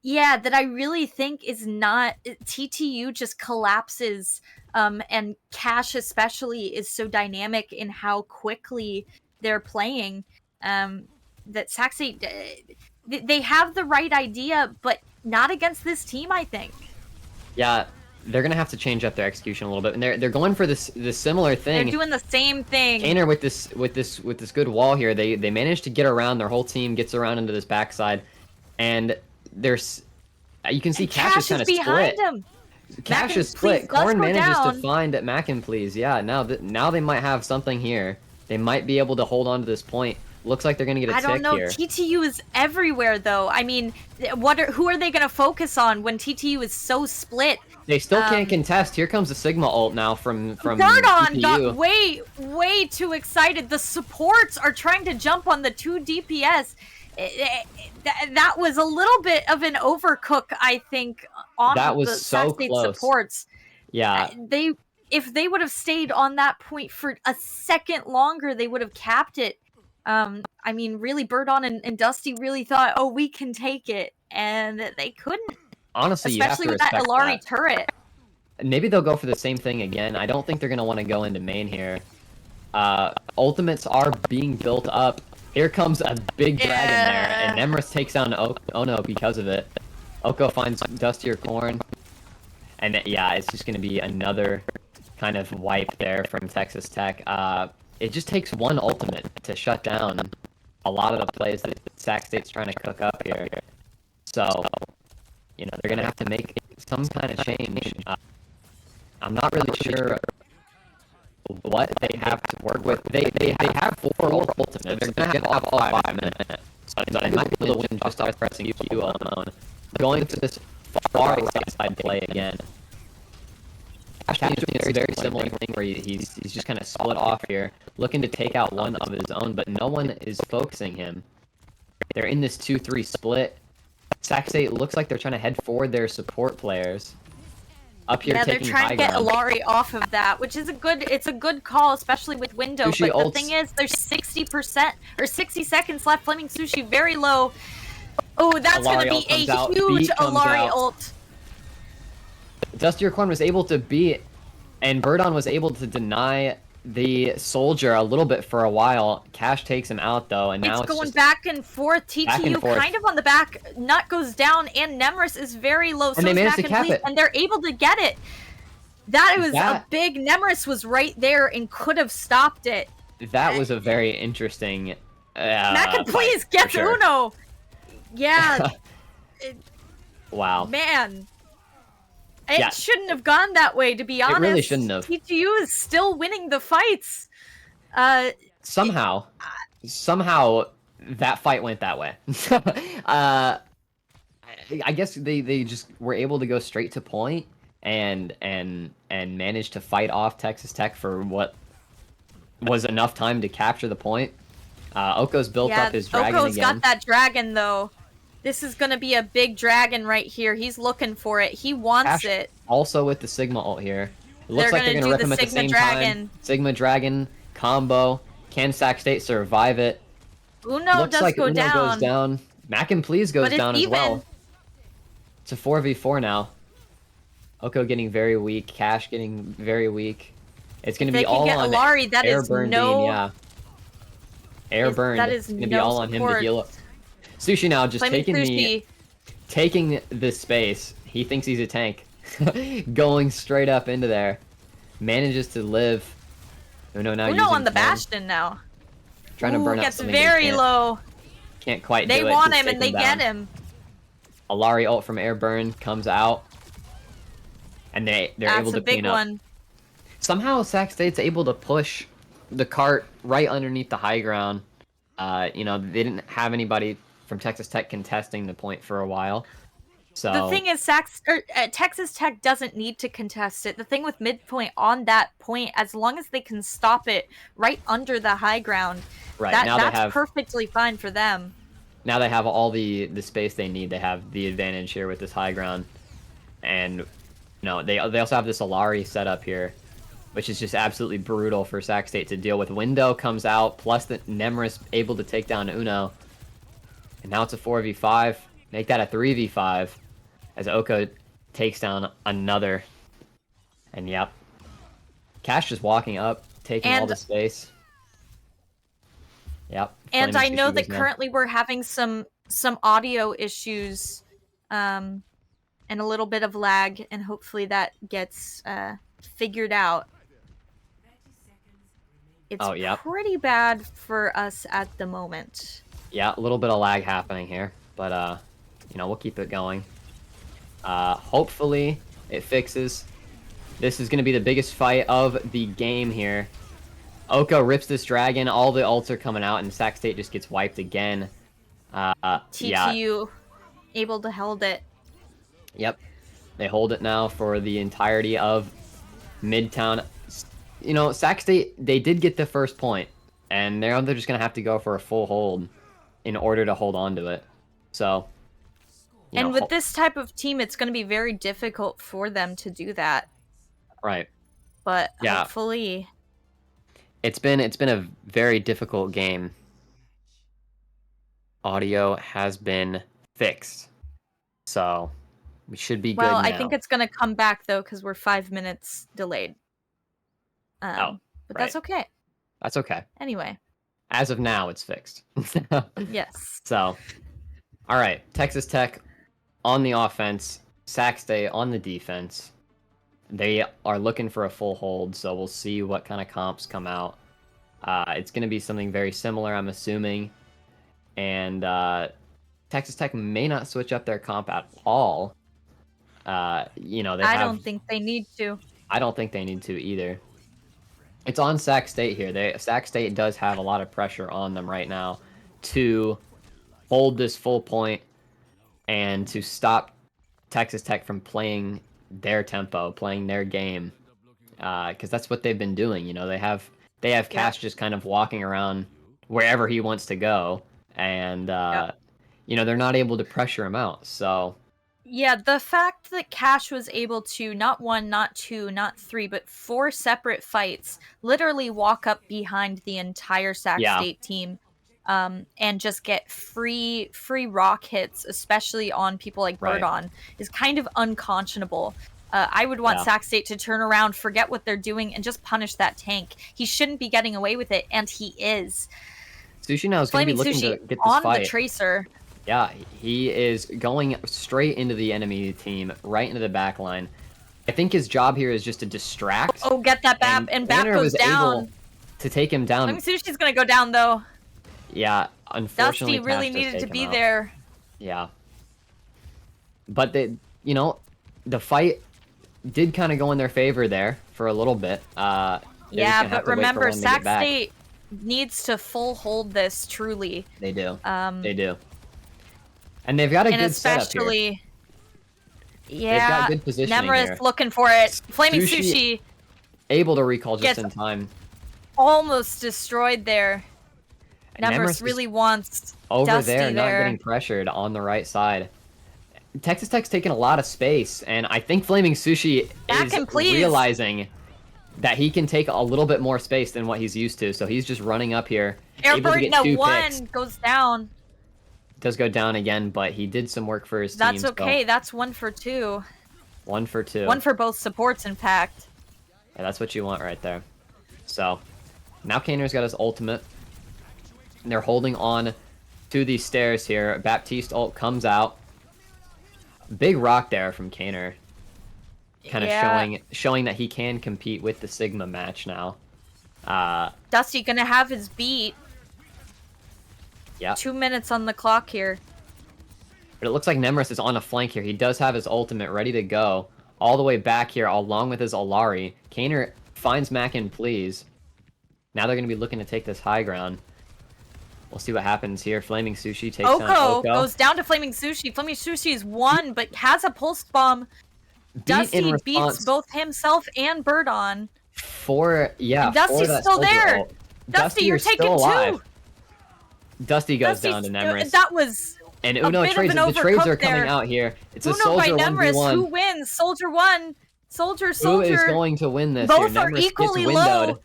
Speaker 2: Yeah,
Speaker 1: that I really think is not TTU just collapses, and Cash especially is so dynamic in how quickly they're playing, that Sac State they have the right idea, but not against this team, I think.
Speaker 2: yeah. They're gonna have to change up their execution a little bit, and they're going for this similar
Speaker 1: They're
Speaker 2: thing.
Speaker 1: doing the same thing.
Speaker 2: Kaner with this good wall here. They managed to get around. Their whole team gets around into this backside, and there's you can see
Speaker 1: And
Speaker 2: Cash is
Speaker 1: Cash
Speaker 2: kind
Speaker 1: is
Speaker 2: of
Speaker 1: behind
Speaker 2: split.
Speaker 1: him.
Speaker 2: Cash
Speaker 1: Mackin,
Speaker 2: is
Speaker 1: please
Speaker 2: split.
Speaker 1: does
Speaker 2: Corn
Speaker 1: go
Speaker 2: manages to
Speaker 1: down.
Speaker 2: find Mackin, please. Yeah, now they might have something here. They might be able to hold on to this point. Looks like they're gonna get a
Speaker 1: I don't
Speaker 2: tick
Speaker 1: know.
Speaker 2: here.
Speaker 1: TTU is everywhere, though. I mean, who are they going to focus on when TTU is so split?
Speaker 2: They still can't contest. Here comes the Sigma ult now from
Speaker 1: Birdon got
Speaker 2: TPU.
Speaker 1: way too excited. The supports are trying to jump on the 2 DPS. That was a little bit of an overcook, I think,
Speaker 2: That
Speaker 1: on
Speaker 2: was
Speaker 1: the Sac
Speaker 2: so
Speaker 1: State
Speaker 2: close.
Speaker 1: supports.
Speaker 2: Yeah,
Speaker 1: If they would have stayed on that point for a second longer, they would have capped it. I mean, really, Birdon and Dusty really thought, oh, we can take it, and they couldn't,
Speaker 2: honestly, you have
Speaker 1: especially
Speaker 2: to
Speaker 1: with that
Speaker 2: respect
Speaker 1: Ilari
Speaker 2: that.
Speaker 1: turret.
Speaker 2: Maybe they'll go for the same thing again. I don't think they're gonna want to go into main here. Ultimates are being built up. Here comes a big dragon there, and Nemrith takes down Ono because of it. Oko finds Dusty or Corn, and yeah, it's just gonna be another kind of wipe there from Texas Tech. It just takes one ultimate to shut down a lot of the plays that Sac State's trying to cook up here. So, you know, they're gonna have to make some kind of change. I'm not really sure what they have to work with. They have 4 ultimates. They're gonna have all 5 minutes. So they might be able to win just off pressing you alone. Going to this far side play again. Cash doing a very similar thing where he's just kind of split off here, looking to take out one of his own, but no one is focusing him. They're in this 2-3 split. Sac State looks like they're trying to head forward their support players. Up here,
Speaker 1: Yeah, they're
Speaker 2: taking
Speaker 1: trying
Speaker 2: high
Speaker 1: to get
Speaker 2: ground.
Speaker 1: Ilari off of that, which is it's a good call, especially with window.
Speaker 2: Sushi
Speaker 1: But the
Speaker 2: ults.
Speaker 1: thing is, there's 60% or 60 seconds left. Flaming Sushi very low. Oh, that's
Speaker 2: Ilari
Speaker 1: gonna be
Speaker 2: ult comes
Speaker 1: a
Speaker 2: out.
Speaker 1: huge
Speaker 2: Beat comes
Speaker 1: Ilari
Speaker 2: out.
Speaker 1: ult.
Speaker 2: Dusty Corn was able to beat, and Birdon was able to deny the Soldier a little bit for a while. Cash takes him out though, and now
Speaker 1: It's
Speaker 2: it's
Speaker 1: going
Speaker 2: just
Speaker 1: back and forth. TTU
Speaker 2: forth.
Speaker 1: kind of on the back. Nut goes down, and Nemris is very low. So
Speaker 2: And they
Speaker 1: is
Speaker 2: managed to
Speaker 1: Mac and
Speaker 2: cap
Speaker 1: Please,
Speaker 2: it.
Speaker 1: and they're able to get it. That was
Speaker 2: That-
Speaker 1: a big. Nemris was right there and could have stopped it.
Speaker 2: That was a very interesting.
Speaker 1: Mac and Please
Speaker 2: fight,
Speaker 1: gets
Speaker 2: for sure.
Speaker 1: Uno. Yeah.
Speaker 2: Wow.
Speaker 1: Man. It
Speaker 2: Yeah.
Speaker 1: shouldn't have gone that way, to be honest.
Speaker 2: really shouldn't have.
Speaker 1: TTU is still winning the fights.
Speaker 2: Somehow that fight went that way. uh, I guess they just were able to go straight to point and manage to fight off Texas Tech for what was enough time to capture the point. Oko's built up his dragon
Speaker 1: Oko's
Speaker 2: again.
Speaker 1: got that dragon though. This is gonna be a big dragon right here. He's looking for it. He wants
Speaker 2: Cash
Speaker 1: it.
Speaker 2: also with the Sigma ult here. It looks like they're gonna rip him at the same time. Sigma Dragon combo. Can Sac State survive it?
Speaker 1: Uno
Speaker 2: Looks
Speaker 1: does
Speaker 2: like
Speaker 1: go
Speaker 2: Uno
Speaker 1: down.
Speaker 2: goes down. Mac and Please goes down as well. It's a 4v4 now. Oko getting very weak. Cash getting very weak. It's going to be all on
Speaker 1: Alari, that is
Speaker 2: Airburn
Speaker 1: no...
Speaker 2: Dean, yeah. Airburn.
Speaker 1: That is
Speaker 2: going to be
Speaker 1: no
Speaker 2: all on him to heal up. Sushi now just taking the space. He thinks he's a tank. Going straight up into there. Manages to live. Uno now
Speaker 1: Uno on the Bastion now.
Speaker 2: Trying to burn out
Speaker 1: gets
Speaker 2: something.
Speaker 1: very low.
Speaker 2: Can't quite do it.
Speaker 1: They want him and they get him.
Speaker 2: Alari ult from Airburn comes out. And they're able to clean up.
Speaker 1: One.
Speaker 2: Somehow Sac State's able to push the cart right underneath the high ground. You know, they didn't have anybody from Texas Tech contesting the point for a while. So
Speaker 1: the thing is, Texas Tech doesn't need to contest it. The thing with midpoint on that point, as long as they can stop it right under the high ground, that's perfectly fine for them.
Speaker 2: Now they have all the space they need. They have the advantage here with this high ground, and they also have this Alari setup here, which is just absolutely brutal for Sac State to deal with. Window comes out, plus the Nemris able to take down Uno, and now it's a 4v5. Make that a 3v5 as Oko takes down another. And yep, Cash just walking up, taking all the space. Yep.
Speaker 1: And I know that currently we're having some audio issues, and a little bit of lag, and hopefully that gets figured out. It's pretty bad for us at the moment.
Speaker 2: Yeah, a little bit of lag happening here, but we'll keep it going. Hopefully it fixes. This is going to be the biggest fight of the game here. Oko rips this dragon, all the ults are coming out, and Sac State just gets wiped again.
Speaker 1: TTU able to hold it.
Speaker 2: Yep. They hold it now for the entirety of Midtown. Sac State, they did get the first point, and they're just going to have to go for a full hold in order to hold on to it. So,
Speaker 1: and with this type of team, it's going to be very difficult for them to do that.
Speaker 2: Right.
Speaker 1: But hopefully...
Speaker 2: It's been a very difficult game. Audio has been fixed. So, we should be good now.
Speaker 1: Well, I think it's going to come back, though, because we're 5 minutes delayed. But that's okay.
Speaker 2: That's okay.
Speaker 1: Anyway.
Speaker 2: As of now, it's fixed.
Speaker 1: Yes.
Speaker 2: So, all right. Texas Tech on the offense. Sac State on the defense. They are looking for a full hold, so we'll see what kind of comps come out. It's going to be something very similar, I'm assuming. And Texas Tech may not switch up their comp at all. I don't
Speaker 1: think they need to.
Speaker 2: I don't think they need to either. It's on Sac State here. Sac State does have a lot of pressure on them right now to hold this full point and to stop Texas Tech from playing their tempo, playing their game, because that's what they've been doing. They have Cash just kind of walking around wherever he wants to go, and they're not able to pressure him out. So
Speaker 1: yeah, the fact that Cash was able to not 1, not 2, not 3, but 4 separate fights, literally walk up behind the entire Sac State team, and just get free rock hits, especially on people like Birdon, is kind of unconscionable. I would want Sac State to turn around, forget what they're doing, and just punish that tank. He shouldn't be getting away with it, and he is.
Speaker 2: Sushi now is going to be looking to get this
Speaker 1: on
Speaker 2: fight.
Speaker 1: The Tracer.
Speaker 2: Yeah, he is going straight into the enemy team, right into the back line. I think his job here is just to distract.
Speaker 1: Oh, get that Bap, and Bap goes down.
Speaker 2: Able to take him down.
Speaker 1: Sushi's going to go down, though.
Speaker 2: Yeah, unfortunately,
Speaker 1: Dusty really needed to be there.
Speaker 2: Yeah. But the fight did kind of go in their favor there for a little bit.
Speaker 1: Yeah, but remember, Sac State needs to full hold this truly.
Speaker 2: They do.
Speaker 1: Um,
Speaker 2: They do. And they've got a
Speaker 1: and
Speaker 2: good setup here.
Speaker 1: especially,
Speaker 2: They've got
Speaker 1: yeah,
Speaker 2: good positioning
Speaker 1: Nemra's
Speaker 2: here.
Speaker 1: looking for it. Flaming
Speaker 2: Sushi
Speaker 1: Sushi
Speaker 2: able to recall just
Speaker 1: gets
Speaker 2: in time.
Speaker 1: almost destroyed there. Nemris
Speaker 2: Nemrus
Speaker 1: really
Speaker 2: is
Speaker 1: wants
Speaker 2: over
Speaker 1: Dusty
Speaker 2: there, not
Speaker 1: there.
Speaker 2: getting pressured on the right side. Texas Tech's taking a lot of space, and I think Flaming Sushi
Speaker 1: Back
Speaker 2: is
Speaker 1: and please.
Speaker 2: realizing that he can take a little bit more space than what he's used to, so he's just running up here, able to get 2 picks.
Speaker 1: One goes down.
Speaker 2: Does go down again, but he did some work for his team.
Speaker 1: That's okay.
Speaker 2: So
Speaker 1: That's 1 for 2.
Speaker 2: 1 for 2.
Speaker 1: 1 for both supports, in fact.
Speaker 2: Yeah, that's what you want right there. So now Kaner's got his ultimate. And they're holding on to these stairs here. Baptiste ult comes out. Big rock there from Kaner. Kind of showing that he can compete with the Sigma match now.
Speaker 1: Dusty gonna have his beat.
Speaker 2: Yeah.
Speaker 1: 2 minutes on the clock here.
Speaker 2: But it looks like Nemris is on a flank here. He does have his ultimate ready to go. All the way back here, along with his Alari. Kaner finds Mac and Please. Now they're going to be looking to take this high ground. We'll see what happens here. Flaming Sushi takes down Oko.
Speaker 1: Goes down to Flaming Sushi. Flaming Sushi is 1, but has a pulse bomb. Dusty beats both himself and Bird on.
Speaker 2: And
Speaker 1: Dusty's still there.
Speaker 2: Ult.
Speaker 1: Dusty, you're taking 2.
Speaker 2: Dusty goes down to Nemris.
Speaker 1: That was
Speaker 2: and Uno trades. The trades are coming out here. It's a Soldier 1v1.
Speaker 1: Who wins? Soldier 1. Soldier.
Speaker 2: Who is going to win this?
Speaker 1: Both
Speaker 2: here?
Speaker 1: are
Speaker 2: Nemris
Speaker 1: equally
Speaker 2: gets windowed,
Speaker 1: low.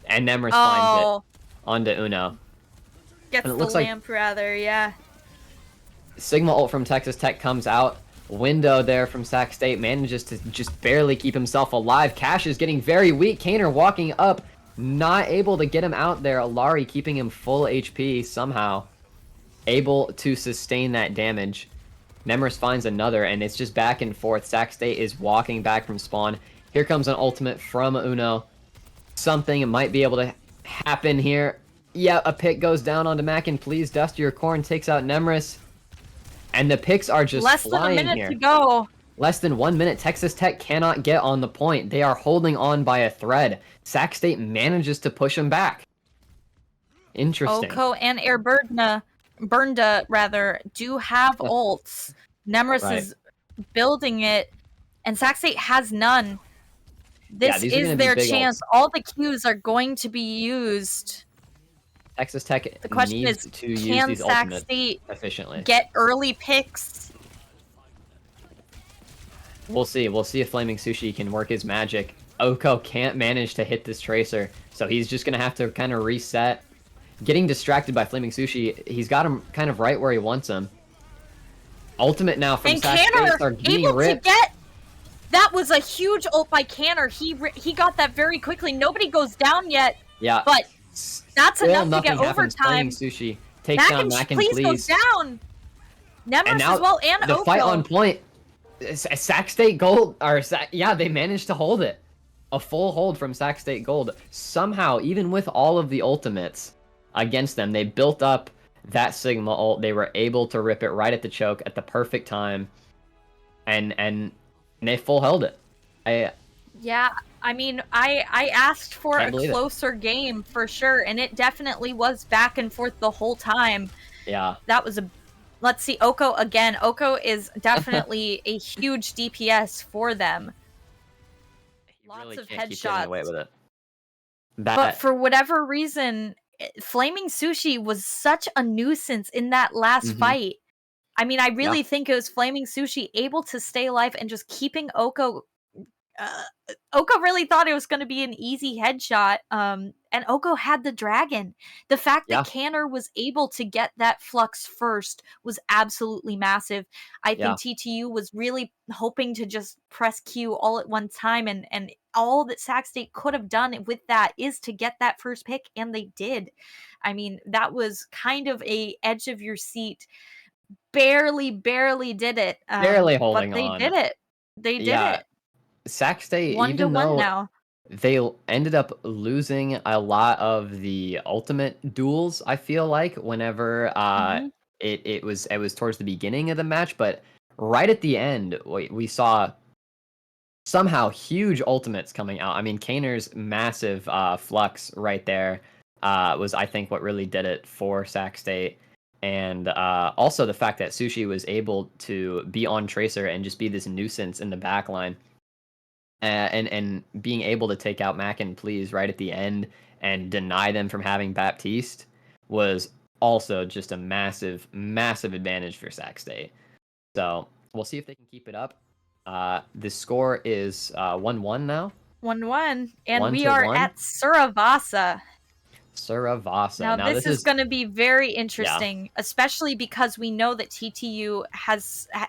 Speaker 2: and Nemris finds it onto Uno.
Speaker 1: Gets the lamp, rather, yeah.
Speaker 2: Sigma ult from Texas Tech comes out. Window there from Sac State manages to just barely keep himself alive. Cash is getting very weak. Kaner walking up, not able to get him out there. Alari keeping him full HP somehow. Able to sustain that damage. Nemris finds another, and it's just back and forth. Sac State is walking back from spawn. Here comes an ultimate from Uno. Something might be able to happen here. Yeah, a pick goes down onto Mac and Please. Dusty or Corn takes out Nemris. And the picks are just flying here.
Speaker 1: Less than a minute to go.
Speaker 2: Less than 1 minute. Texas Tech cannot get on the point. They are holding on by a thread. Sac State manages to push them back. Interesting.
Speaker 1: Oko and Burnda, rather, do have ults. Nemris is building it, and Sac State has none. This is their chance. All the Qs are going to be used.
Speaker 2: Texas Tech
Speaker 1: the question
Speaker 2: needs
Speaker 1: is,
Speaker 2: to use
Speaker 1: can
Speaker 2: these
Speaker 1: Sac
Speaker 2: ultimates
Speaker 1: State
Speaker 2: efficiently.
Speaker 1: Get early picks?
Speaker 2: We'll see. We'll see if Flaming Sushi can work his magic. Oko can't manage to hit this Tracer, so he's just going to have to kind of reset. Getting distracted by Flaming Sushi, he's got him kind of right where he wants him. Ultimate now from Sac State are getting ripped.
Speaker 1: That was a huge ult by Canner. He got that very quickly. Nobody goes down yet.
Speaker 2: Yeah.
Speaker 1: But that's enough to get
Speaker 2: overtime.
Speaker 1: Flaming
Speaker 2: Sushi takes down Mac and Please.
Speaker 1: Goes down. Nemris as well, and
Speaker 2: the
Speaker 1: Oko.
Speaker 2: Fight on point. Sac State Gold, they managed to hold it. A full hold from Sac State Gold. Somehow, even with all of the ultimates against them, they built up that Sigma ult. They were able to rip it right at the choke at the perfect time. And they full held it.
Speaker 1: Yeah, I mean, I asked for a closer
Speaker 2: game
Speaker 1: game for sure, and it definitely was back and forth the whole time.
Speaker 2: Yeah.
Speaker 1: That was a... Let's see, Oko again. Oko is definitely a huge DPS for them. Lots of headshots.
Speaker 2: Away with it.
Speaker 1: But for whatever reason, Flaming Sushi was such a nuisance in that last fight. I mean, I really think it was Flaming Sushi able to stay alive and just keeping Oko... Oko really thought it was going to be an easy headshot, and Oko had the dragon. The fact that Canner was able to get that flux first was absolutely massive. I think TTU was really hoping to just press Q all at one time, and all that Sac State could have done with that is to get that first pick, and they did. I mean, that was kind of a edge of your seat. Barely did it.
Speaker 2: Barely holding on.
Speaker 1: But they did it. They did it.
Speaker 2: Sac State, even though they ended up losing a lot of the ultimate duels, I feel like, whenever it was towards the beginning of the match, but right at the end, we saw somehow huge ultimates coming out. I mean, Kaner's massive flux right there was I think what really did it for Sac State. And also the fact that Sushi was able to be on Tracer and just be this nuisance in the back line. And being able to take out Mac and Please right at the end and deny them from having Baptiste was also just a massive, massive advantage for Sac State. So we'll see if they can keep it up. The score is 1-1 now.
Speaker 1: 1-1, and we are
Speaker 2: 1-1.
Speaker 1: at Suravasa.
Speaker 2: Suravasa.
Speaker 1: Now,
Speaker 2: Now
Speaker 1: this
Speaker 2: this
Speaker 1: is
Speaker 2: is
Speaker 1: going to be very
Speaker 2: yeah,
Speaker 1: interesting, especially because we know that TTU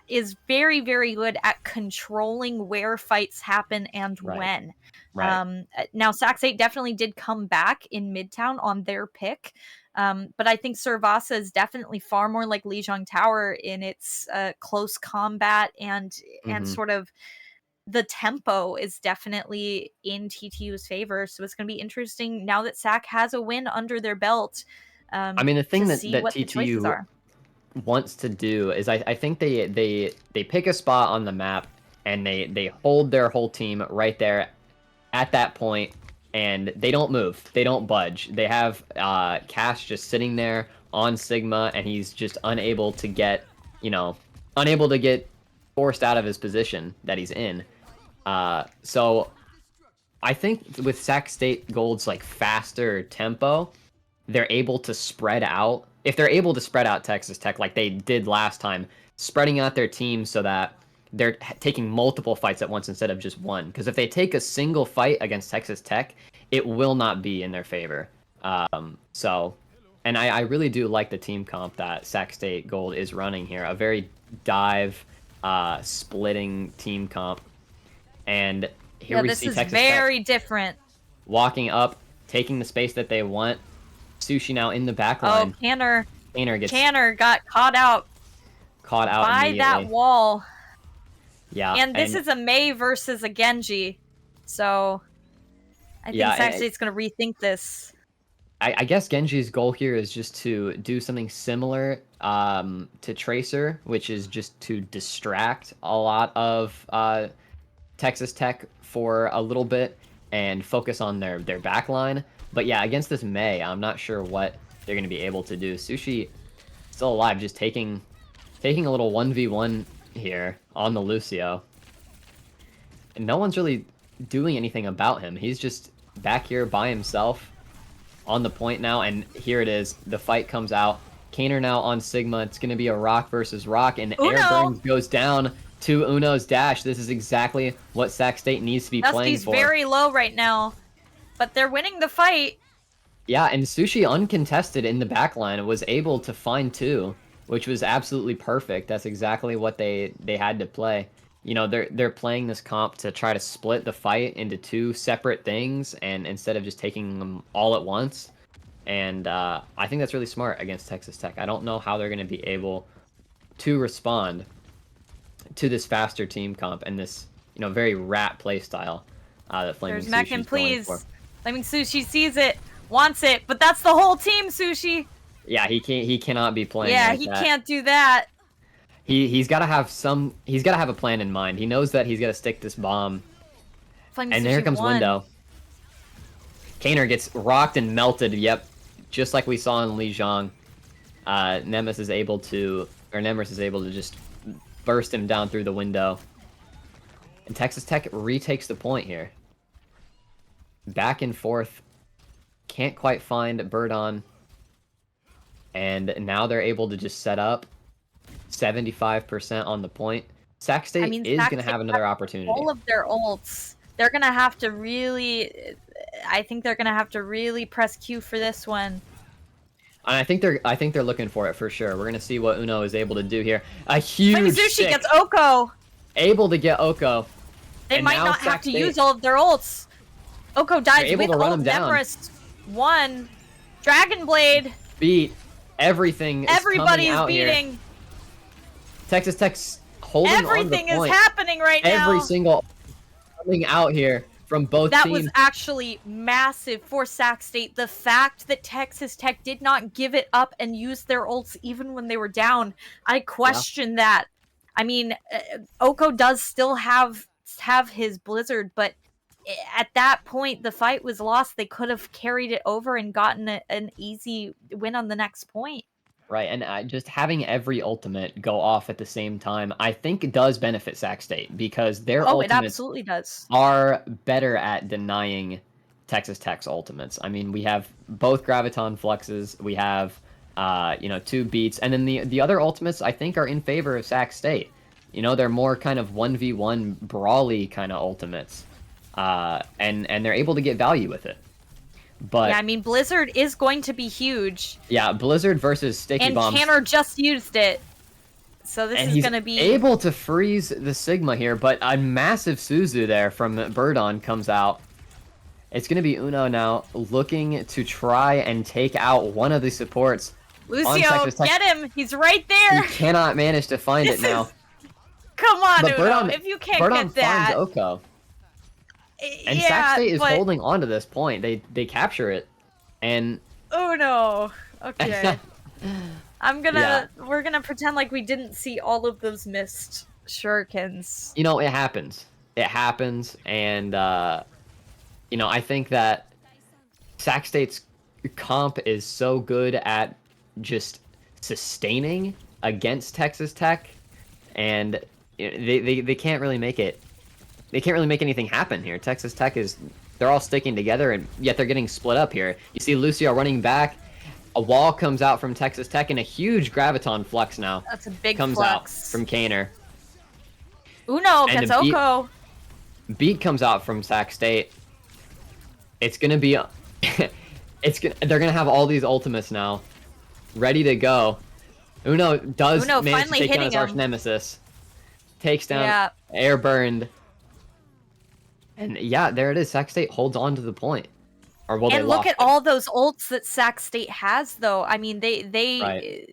Speaker 1: is very, very good at controlling where fights happen and
Speaker 2: right,
Speaker 1: when.
Speaker 2: right.
Speaker 1: Now, Sac State definitely did come back in Midtown on their pick, but I think Suravasa is definitely far more like Lijiang Tower in its close combat and
Speaker 2: Hmm.
Speaker 1: sort of the tempo is definitely in TTU's favor. So it's going to be interesting now that SAC has a win under their belt,
Speaker 2: I mean, the
Speaker 1: to
Speaker 2: thing
Speaker 1: see
Speaker 2: that
Speaker 1: what the choices
Speaker 2: TTU
Speaker 1: are.
Speaker 2: wants to do is I think they pick a spot on the map and they hold their whole team right there at that point, and they don't move, they don't budge. They have Cash just sitting there on Sigma, and he's just unable to get, unable to get forced out of his position that he's in. So I think with Sac State Gold's like faster tempo, they're able to spread out. If they're able to spread out Texas Tech like they did last time, spreading out their team so that they're taking multiple fights at once instead of just one. Because if they take a single fight against Texas Tech, it will not be in their favor. And I really do like the team comp that Sac State Gold is running here. A very dive, splitting team comp. And here
Speaker 1: Yeah,
Speaker 2: we
Speaker 1: this
Speaker 2: see
Speaker 1: is
Speaker 2: Texas Tech
Speaker 1: very different.
Speaker 2: walking up, taking the space that they want. Sushi now in the back
Speaker 1: Oh,
Speaker 2: line.
Speaker 1: Canner
Speaker 2: Gets
Speaker 1: got caught out
Speaker 2: caught out
Speaker 1: by that
Speaker 2: immediately.
Speaker 1: wall.
Speaker 2: Yeah,
Speaker 1: And this is a Mei versus a Genji. So I think
Speaker 2: yeah,
Speaker 1: Sac State's going to rethink this.
Speaker 2: I guess Genji's goal here is just to do something similar to Tracer, which is just to distract a lot of Texas Tech for a little bit and focus on their back line. But yeah, against this Mei, I'm not sure what they're going to be able to do. Sushi still alive, just taking a little 1v1 here on the Lucio. And no one's really doing anything about him. He's just back here by himself on the point now, and here it is. The fight comes out. Kaner now on Sigma. It's going to be a Rock versus Rock, and Airburns goes down to Uno's dash. This is exactly what Sac State needs to be playing for.
Speaker 1: Dusty's very low right now, but they're winning the fight.
Speaker 2: Yeah, and Sushi, uncontested in the backline, was able to find two, which was absolutely perfect. That's exactly what they had to play. They're playing this comp to try to split the fight into two separate things, and instead of just taking them all at once. And I think that's really smart against Texas Tech. I don't know how they're going to be able to respond to this faster team comp and this very rat play style that Flaming
Speaker 1: There's Mac and
Speaker 2: Sushi's going
Speaker 1: Please.
Speaker 2: for.
Speaker 1: Flaming Sushi sees it, wants it, but that's the whole team, Sushi.
Speaker 2: Yeah, he cannot be playing.
Speaker 1: Yeah,
Speaker 2: like
Speaker 1: he
Speaker 2: that.
Speaker 1: can't do that.
Speaker 2: He's got to have a plan in mind. He knows that he's got to stick this bomb.
Speaker 1: Flaming
Speaker 2: And
Speaker 1: Sushi
Speaker 2: here comes
Speaker 1: won.
Speaker 2: Window. Kaner gets rocked and melted. Yep, just like we saw in Lijiang. Nemesis is able to just burst him down through the window. And Texas Tech retakes the point here. Back and forth. Can't quite find Birdon. And now they're able to just set up 75% on the point. Sac State is going to have another opportunity.
Speaker 1: All of their ults. They're going to have to really... I think they're going to have to really press Q for this one.
Speaker 2: And I think they're looking for it for sure. We're going to see what Uno is able to do here. A huge
Speaker 1: Flaming Sushi gets Oko.
Speaker 2: Able to get Oko.
Speaker 1: They might not have to use all of their ults. Oko dies with ult. Nemrus won. Dragon Blade.
Speaker 2: Beat. Everything is
Speaker 1: Everybody is
Speaker 2: out
Speaker 1: beating.
Speaker 2: Here. Texas Tech's holding
Speaker 1: Everything
Speaker 2: on the point.
Speaker 1: is happening right now.
Speaker 2: Every single coming out here from both teams.
Speaker 1: That was actually massive for Sac State. The fact that Texas Tech did not give it up and use their ults even when they were down, I question that. I mean, Oko does still have his Blizzard, but at that point, the fight was lost. They could have carried it over and gotten an easy win on the next point.
Speaker 2: Right, and just having every ultimate go off at the same time, I think it does benefit Sac State because their
Speaker 1: Oh, it
Speaker 2: ultimates
Speaker 1: absolutely does.
Speaker 2: are better at denying Texas Tech's ultimates. I mean, we have both graviton fluxes, we have two beats, and then the other ultimates I think are in favor of Sac State. You know, they're more kind of 1v1 brawly kind of ultimates, and they're able to get value with it. But
Speaker 1: yeah, I mean, Blizzard is going to be huge.
Speaker 2: yeah, Blizzard versus Sticky
Speaker 1: And
Speaker 2: Bombs.
Speaker 1: Canner just used it. So this is going to be...
Speaker 2: able to freeze the Sigma here, but a massive Suzu there from Birdon comes out. It's going to be Uno now looking to try and take out one of the supports.
Speaker 1: Lucio, get him! He's right there!
Speaker 2: He cannot manage to find it now.
Speaker 1: Come on,
Speaker 2: but
Speaker 1: Uno, if you can't get that...
Speaker 2: finds Oko. And
Speaker 1: yeah,
Speaker 2: Sac State is holding on to this point. They capture it. And...
Speaker 1: Oh no. Okay. We're gonna pretend like we didn't see all of those missed shurikens.
Speaker 2: You know, it happens. It happens, and I think that Sac State's comp is so good at just sustaining against Texas Tech, and they can't really make it. They can't really make anything happen here. Texas Tech they're all sticking together, and yet they're getting split up here. You see Lucio running back. A wall comes out from Texas Tech, and a huge graviton flux now.
Speaker 1: That's a big
Speaker 2: comes
Speaker 1: flux.
Speaker 2: out from Kaner.
Speaker 1: Uno gets Oko.
Speaker 2: Beat comes out from Sac State. It's gonna be, they're gonna have all these ultimates now, ready to go. Uno manage to take down his arch nemesis. Takes down air burned. And yeah, there it is. Sac State holds on to the point. Or will
Speaker 1: and look at all those ults that Sac State has, though. I mean, they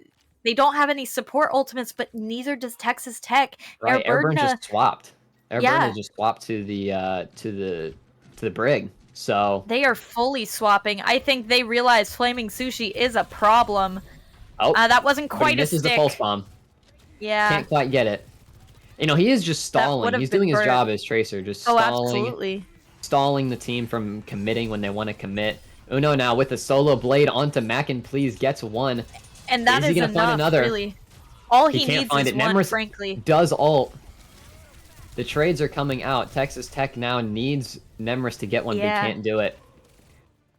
Speaker 1: don't have any support ultimates, but neither does Texas Tech.
Speaker 2: Right, Airburn just swapped. Airburn just swapped to the brig. So
Speaker 1: they are fully swapping. I think they realize Flaming Sushi is a problem.
Speaker 2: Oh,
Speaker 1: that wasn't quite a stick.
Speaker 2: This is the pulse bomb.
Speaker 1: Yeah,
Speaker 2: can't quite get it. You know, he is just stalling. He's doing his job as Tracer, just stalling.
Speaker 1: Absolutely.
Speaker 2: Stalling the team from committing when they want to commit. Uno now with a solo blade onto Mac and Please gets one.
Speaker 1: And that is
Speaker 2: he gonna
Speaker 1: enough,
Speaker 2: find another?
Speaker 1: Really. All he
Speaker 2: can't
Speaker 1: needs
Speaker 2: find
Speaker 1: is
Speaker 2: it.
Speaker 1: one,
Speaker 2: Nemris
Speaker 1: frankly.
Speaker 2: Does ult. The trades are coming out. Texas Tech now needs Nemris to get one, but he can't do it.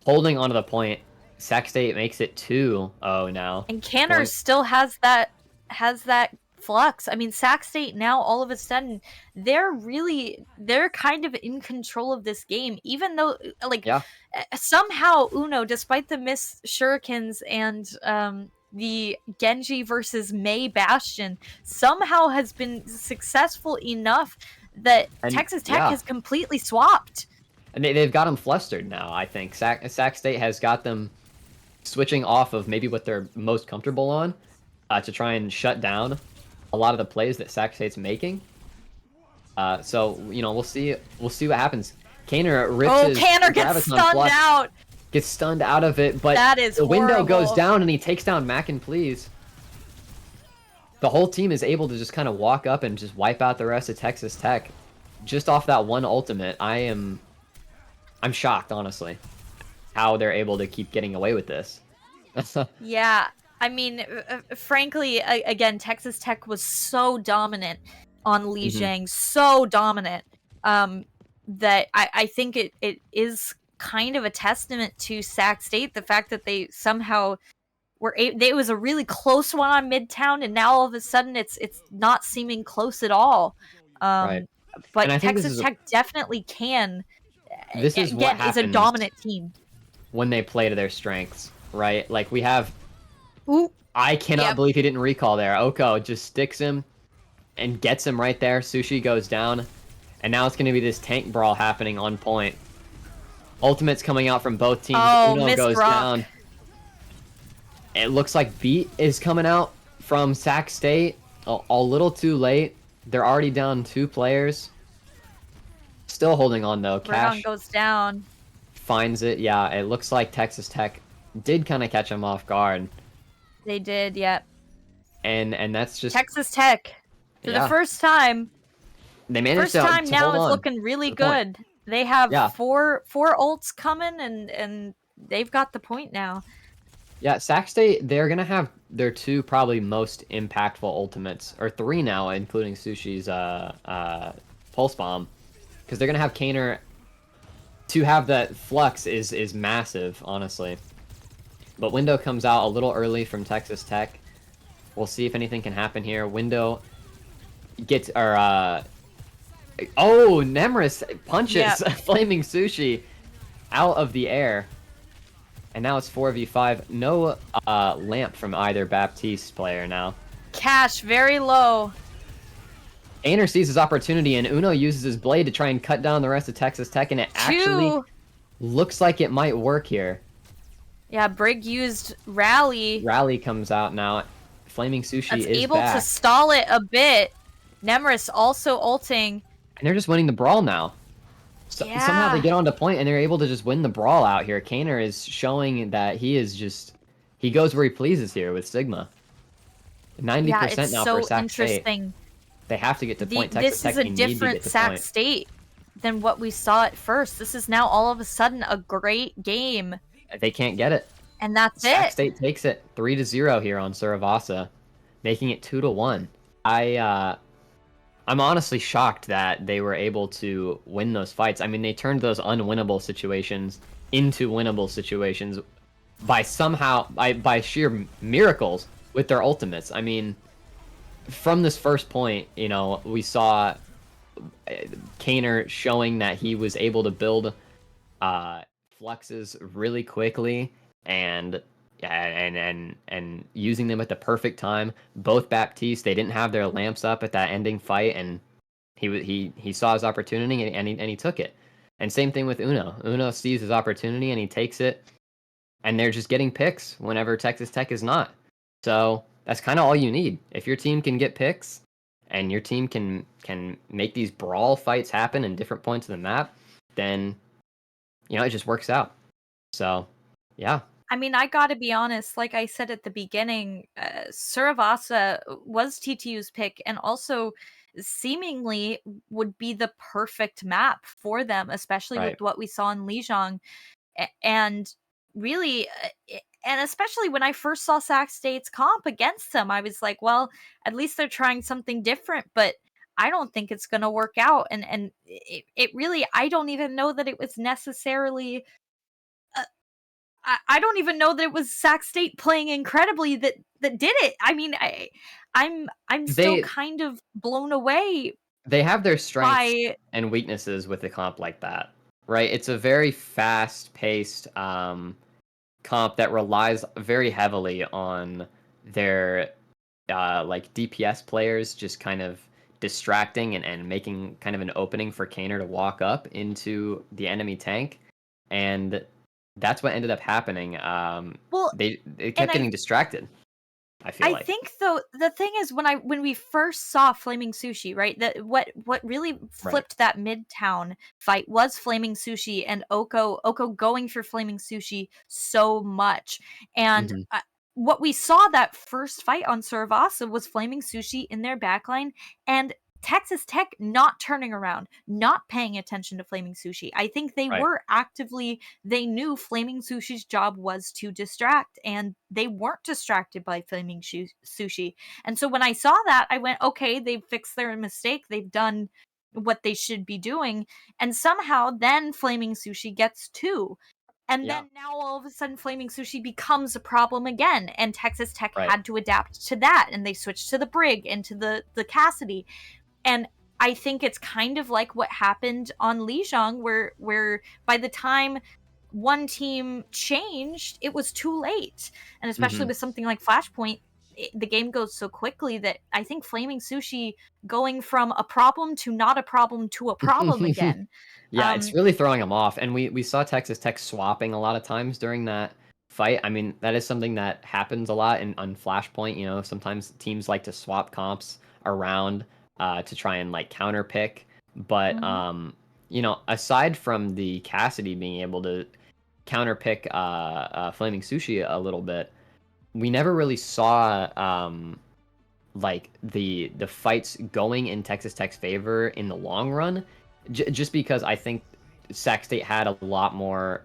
Speaker 2: Holding onto the point. Sac State makes it 2-0 now.
Speaker 1: And Canner still has that flux. I mean, Sac State now all of a sudden they're kind of in control of this game, even though somehow Uno, despite the missed shurikens and the Genji versus Mei Bastion, somehow has been successful enough that Texas Tech has completely swapped.
Speaker 2: And they've got them flustered now, I think. Sac State has got them switching off of maybe what they're most comfortable on to try and shut down a lot of the plays that Sac State's making. So, we'll see what happens. Kaner rips
Speaker 1: Kaner gets stunned out.
Speaker 2: Gets stunned out of it, but
Speaker 1: that is
Speaker 2: the window
Speaker 1: horrible.
Speaker 2: Goes down and he takes down Mac and Please. The whole team is able to just kind of walk up and just wipe out the rest of Texas Tech just off that one ultimate. I'm shocked, honestly, how they're able to keep getting away with this.
Speaker 1: Yeah, I mean, frankly, again, Texas Tech was so dominant on Li Jiang, so dominant, that I think it is kind of a testament to Sac State, the fact that they somehow it was a really close one on Midtown, and now all of a sudden it's not seeming close at all.
Speaker 2: Right.
Speaker 1: But Texas Tech definitely can.
Speaker 2: This is what happens
Speaker 1: is a dominant team
Speaker 2: when they play to their strengths, right? Like we have.
Speaker 1: Ooh.
Speaker 2: I cannot believe he didn't recall there. Oko just sticks him and gets him right there. Sushi goes down, and now it's going to be this tank brawl happening on point. Ultimates coming out from both teams. Uno goes down. It looks like Beat is coming out from Sac State. A little too late. They're already down 2 players. Still holding on though. Cash
Speaker 1: goes down.
Speaker 2: Finds it. Yeah, it looks like Texas Tech did kind of catch him off guard.
Speaker 1: They did, yep.
Speaker 2: And that's just
Speaker 1: Texas Tech for the first time.
Speaker 2: They managed
Speaker 1: to
Speaker 2: now
Speaker 1: it's looking really good. They have
Speaker 2: Yeah,
Speaker 1: four ults coming, and they've got the point now.
Speaker 2: yeah. Sac State, they're gonna have their two probably most impactful ultimates, or three now, including Sushi's pulse bomb, because they're gonna have Kaner. To have that flux is massive, honestly. But Window comes out a little early from Texas Tech. We'll see if anything can happen here. Window gets oh, Nemris punches
Speaker 1: Yep.
Speaker 2: Flaming Sushi out of the air. And now it's 4v5. No lamp from either Baptiste player now.
Speaker 1: Cash very low.
Speaker 2: Aner sees his opportunity, and Uno uses his blade to try and cut down the rest of Texas Tech, and it actually
Speaker 1: Two.
Speaker 2: looks like it might work here.
Speaker 1: Yeah, Brig used Rally.
Speaker 2: Rally comes out now. Flaming Sushi
Speaker 1: That's
Speaker 2: is
Speaker 1: able
Speaker 2: back.
Speaker 1: to stall it a bit. Nemris also ulting.
Speaker 2: And they're just winning the brawl now.
Speaker 1: Yeah.
Speaker 2: Somehow they get onto point, and they're able to just win the brawl out here. Kaner is showing that he is just... He goes where he pleases here with Sigma. 90%
Speaker 1: Yeah, it's
Speaker 2: now
Speaker 1: so
Speaker 2: for Sac State.
Speaker 1: interesting.
Speaker 2: They have to get to point. Texas
Speaker 1: This
Speaker 2: Tech
Speaker 1: is a
Speaker 2: need to get
Speaker 1: different
Speaker 2: to
Speaker 1: Sac
Speaker 2: point.
Speaker 1: State than what we saw at first. This is now all of a sudden a great game.
Speaker 2: They can't get it.
Speaker 1: And that's
Speaker 2: Sac
Speaker 1: it.
Speaker 2: State takes it 3-0 here on Suravasa, making it 2-1. I'm honestly shocked that they were able to win those fights. I mean, they turned those unwinnable situations into winnable situations by sheer miracles with their ultimates. I mean, from this first point, you know, we saw Kaner showing that he was able to build fluxes really quickly and using them at the perfect time. Both Baptiste, they didn't have their lamps up at that ending fight, and he saw his opportunity and he took it. And same thing with Uno. Uno sees his opportunity and he takes it, and they're just getting picks whenever Texas Tech is not. So that's kind of all you need. If your team can get picks and your team can make these brawl fights happen in different points of the map, then you know it just works out. So yeah.
Speaker 1: I mean, I gotta be honest, like I said at the beginning, Suravasa was TTU's pick and also seemingly would be the perfect map for them, especially with
Speaker 2: Right.
Speaker 1: what we saw in Lijiang. And really, and especially when I first saw Sac State's comp against them, I was like, well, at least they're trying something different, but I don't think it's going to work out. And it really, I don't even know that it was necessarily I don't even know that it was Sac State playing incredibly that did it. I mean, I'm still
Speaker 2: They
Speaker 1: kind of blown away
Speaker 2: they have their strengths
Speaker 1: by
Speaker 2: and weaknesses with a comp like that, right? It's a very fast-paced comp that relies very heavily on their like DPS players just kind of distracting and making kind of an opening for Kaner to walk up into the enemy tank, and that's what ended up happening.
Speaker 1: well,
Speaker 2: They
Speaker 1: and
Speaker 2: kept getting distracted. I feel
Speaker 1: I
Speaker 2: like.
Speaker 1: think though the thing is when we first saw Flaming Sushi, right? That what really
Speaker 2: Right.
Speaker 1: flipped that Midtown fight was Flaming Sushi and Oko going for Flaming Sushi so much. And
Speaker 2: Hmm.
Speaker 1: what we saw that first fight on Suravasa was Flaming Sushi in their backline and Texas Tech not turning around, not paying attention to Flaming Sushi. I think they
Speaker 2: Right.
Speaker 1: were actively, they knew Flaming Sushi's job was to distract, and they weren't distracted by Flaming Sushi. And so when I saw that, I went, okay, they've fixed their mistake. They've done what they should be doing. And somehow then Flaming Sushi gets two. And
Speaker 2: Yeah.
Speaker 1: then now all of a sudden Flaming Sushi becomes a problem again. And Texas Tech
Speaker 2: Right.
Speaker 1: had to adapt to that. And they switched to the Brig and to the Cassidy. And I think it's kind of like what happened on Lijiang, where by the time one team changed, it was too late. And especially
Speaker 2: Hmm.
Speaker 1: with something like Flashpoint, the game goes so quickly that I think Flaming Sushi going from a problem to not a problem to a problem again.
Speaker 2: Yeah, it's really throwing them off, and we saw Texas Tech swapping a lot of times during that fight. I mean, that is something that happens a lot in on Flashpoint. You know, sometimes teams like to swap comps around to try and like counter pick. But
Speaker 1: Mhm.
Speaker 2: you know, aside from the Cassidy being able to counter pick Flaming Sushi a little bit, we never really saw like the fights going in Texas Tech's favor in the long run, just because I think Sac State had a lot more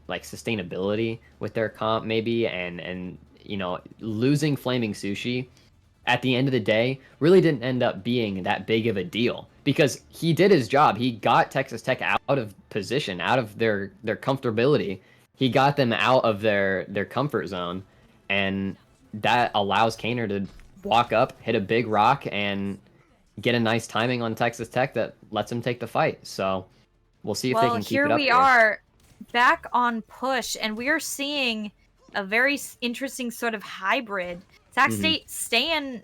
Speaker 2: like sustainability with their comp maybe, and you know, losing Flaming Sushi at the end of the day really didn't end up being that big of a deal because he did his job. He got Texas Tech out of position, out of their comfortability. He got them out of their comfort zone, and that allows Kaner to walk up, hit a big rock, and get a nice timing on Texas Tech that lets him take the fight. So we'll see if they
Speaker 1: Well,
Speaker 2: can keep
Speaker 1: here
Speaker 2: it up
Speaker 1: we
Speaker 2: here.
Speaker 1: are back on push, and we are seeing a very interesting sort of hybrid. Sac
Speaker 2: Hmm.
Speaker 1: State staying,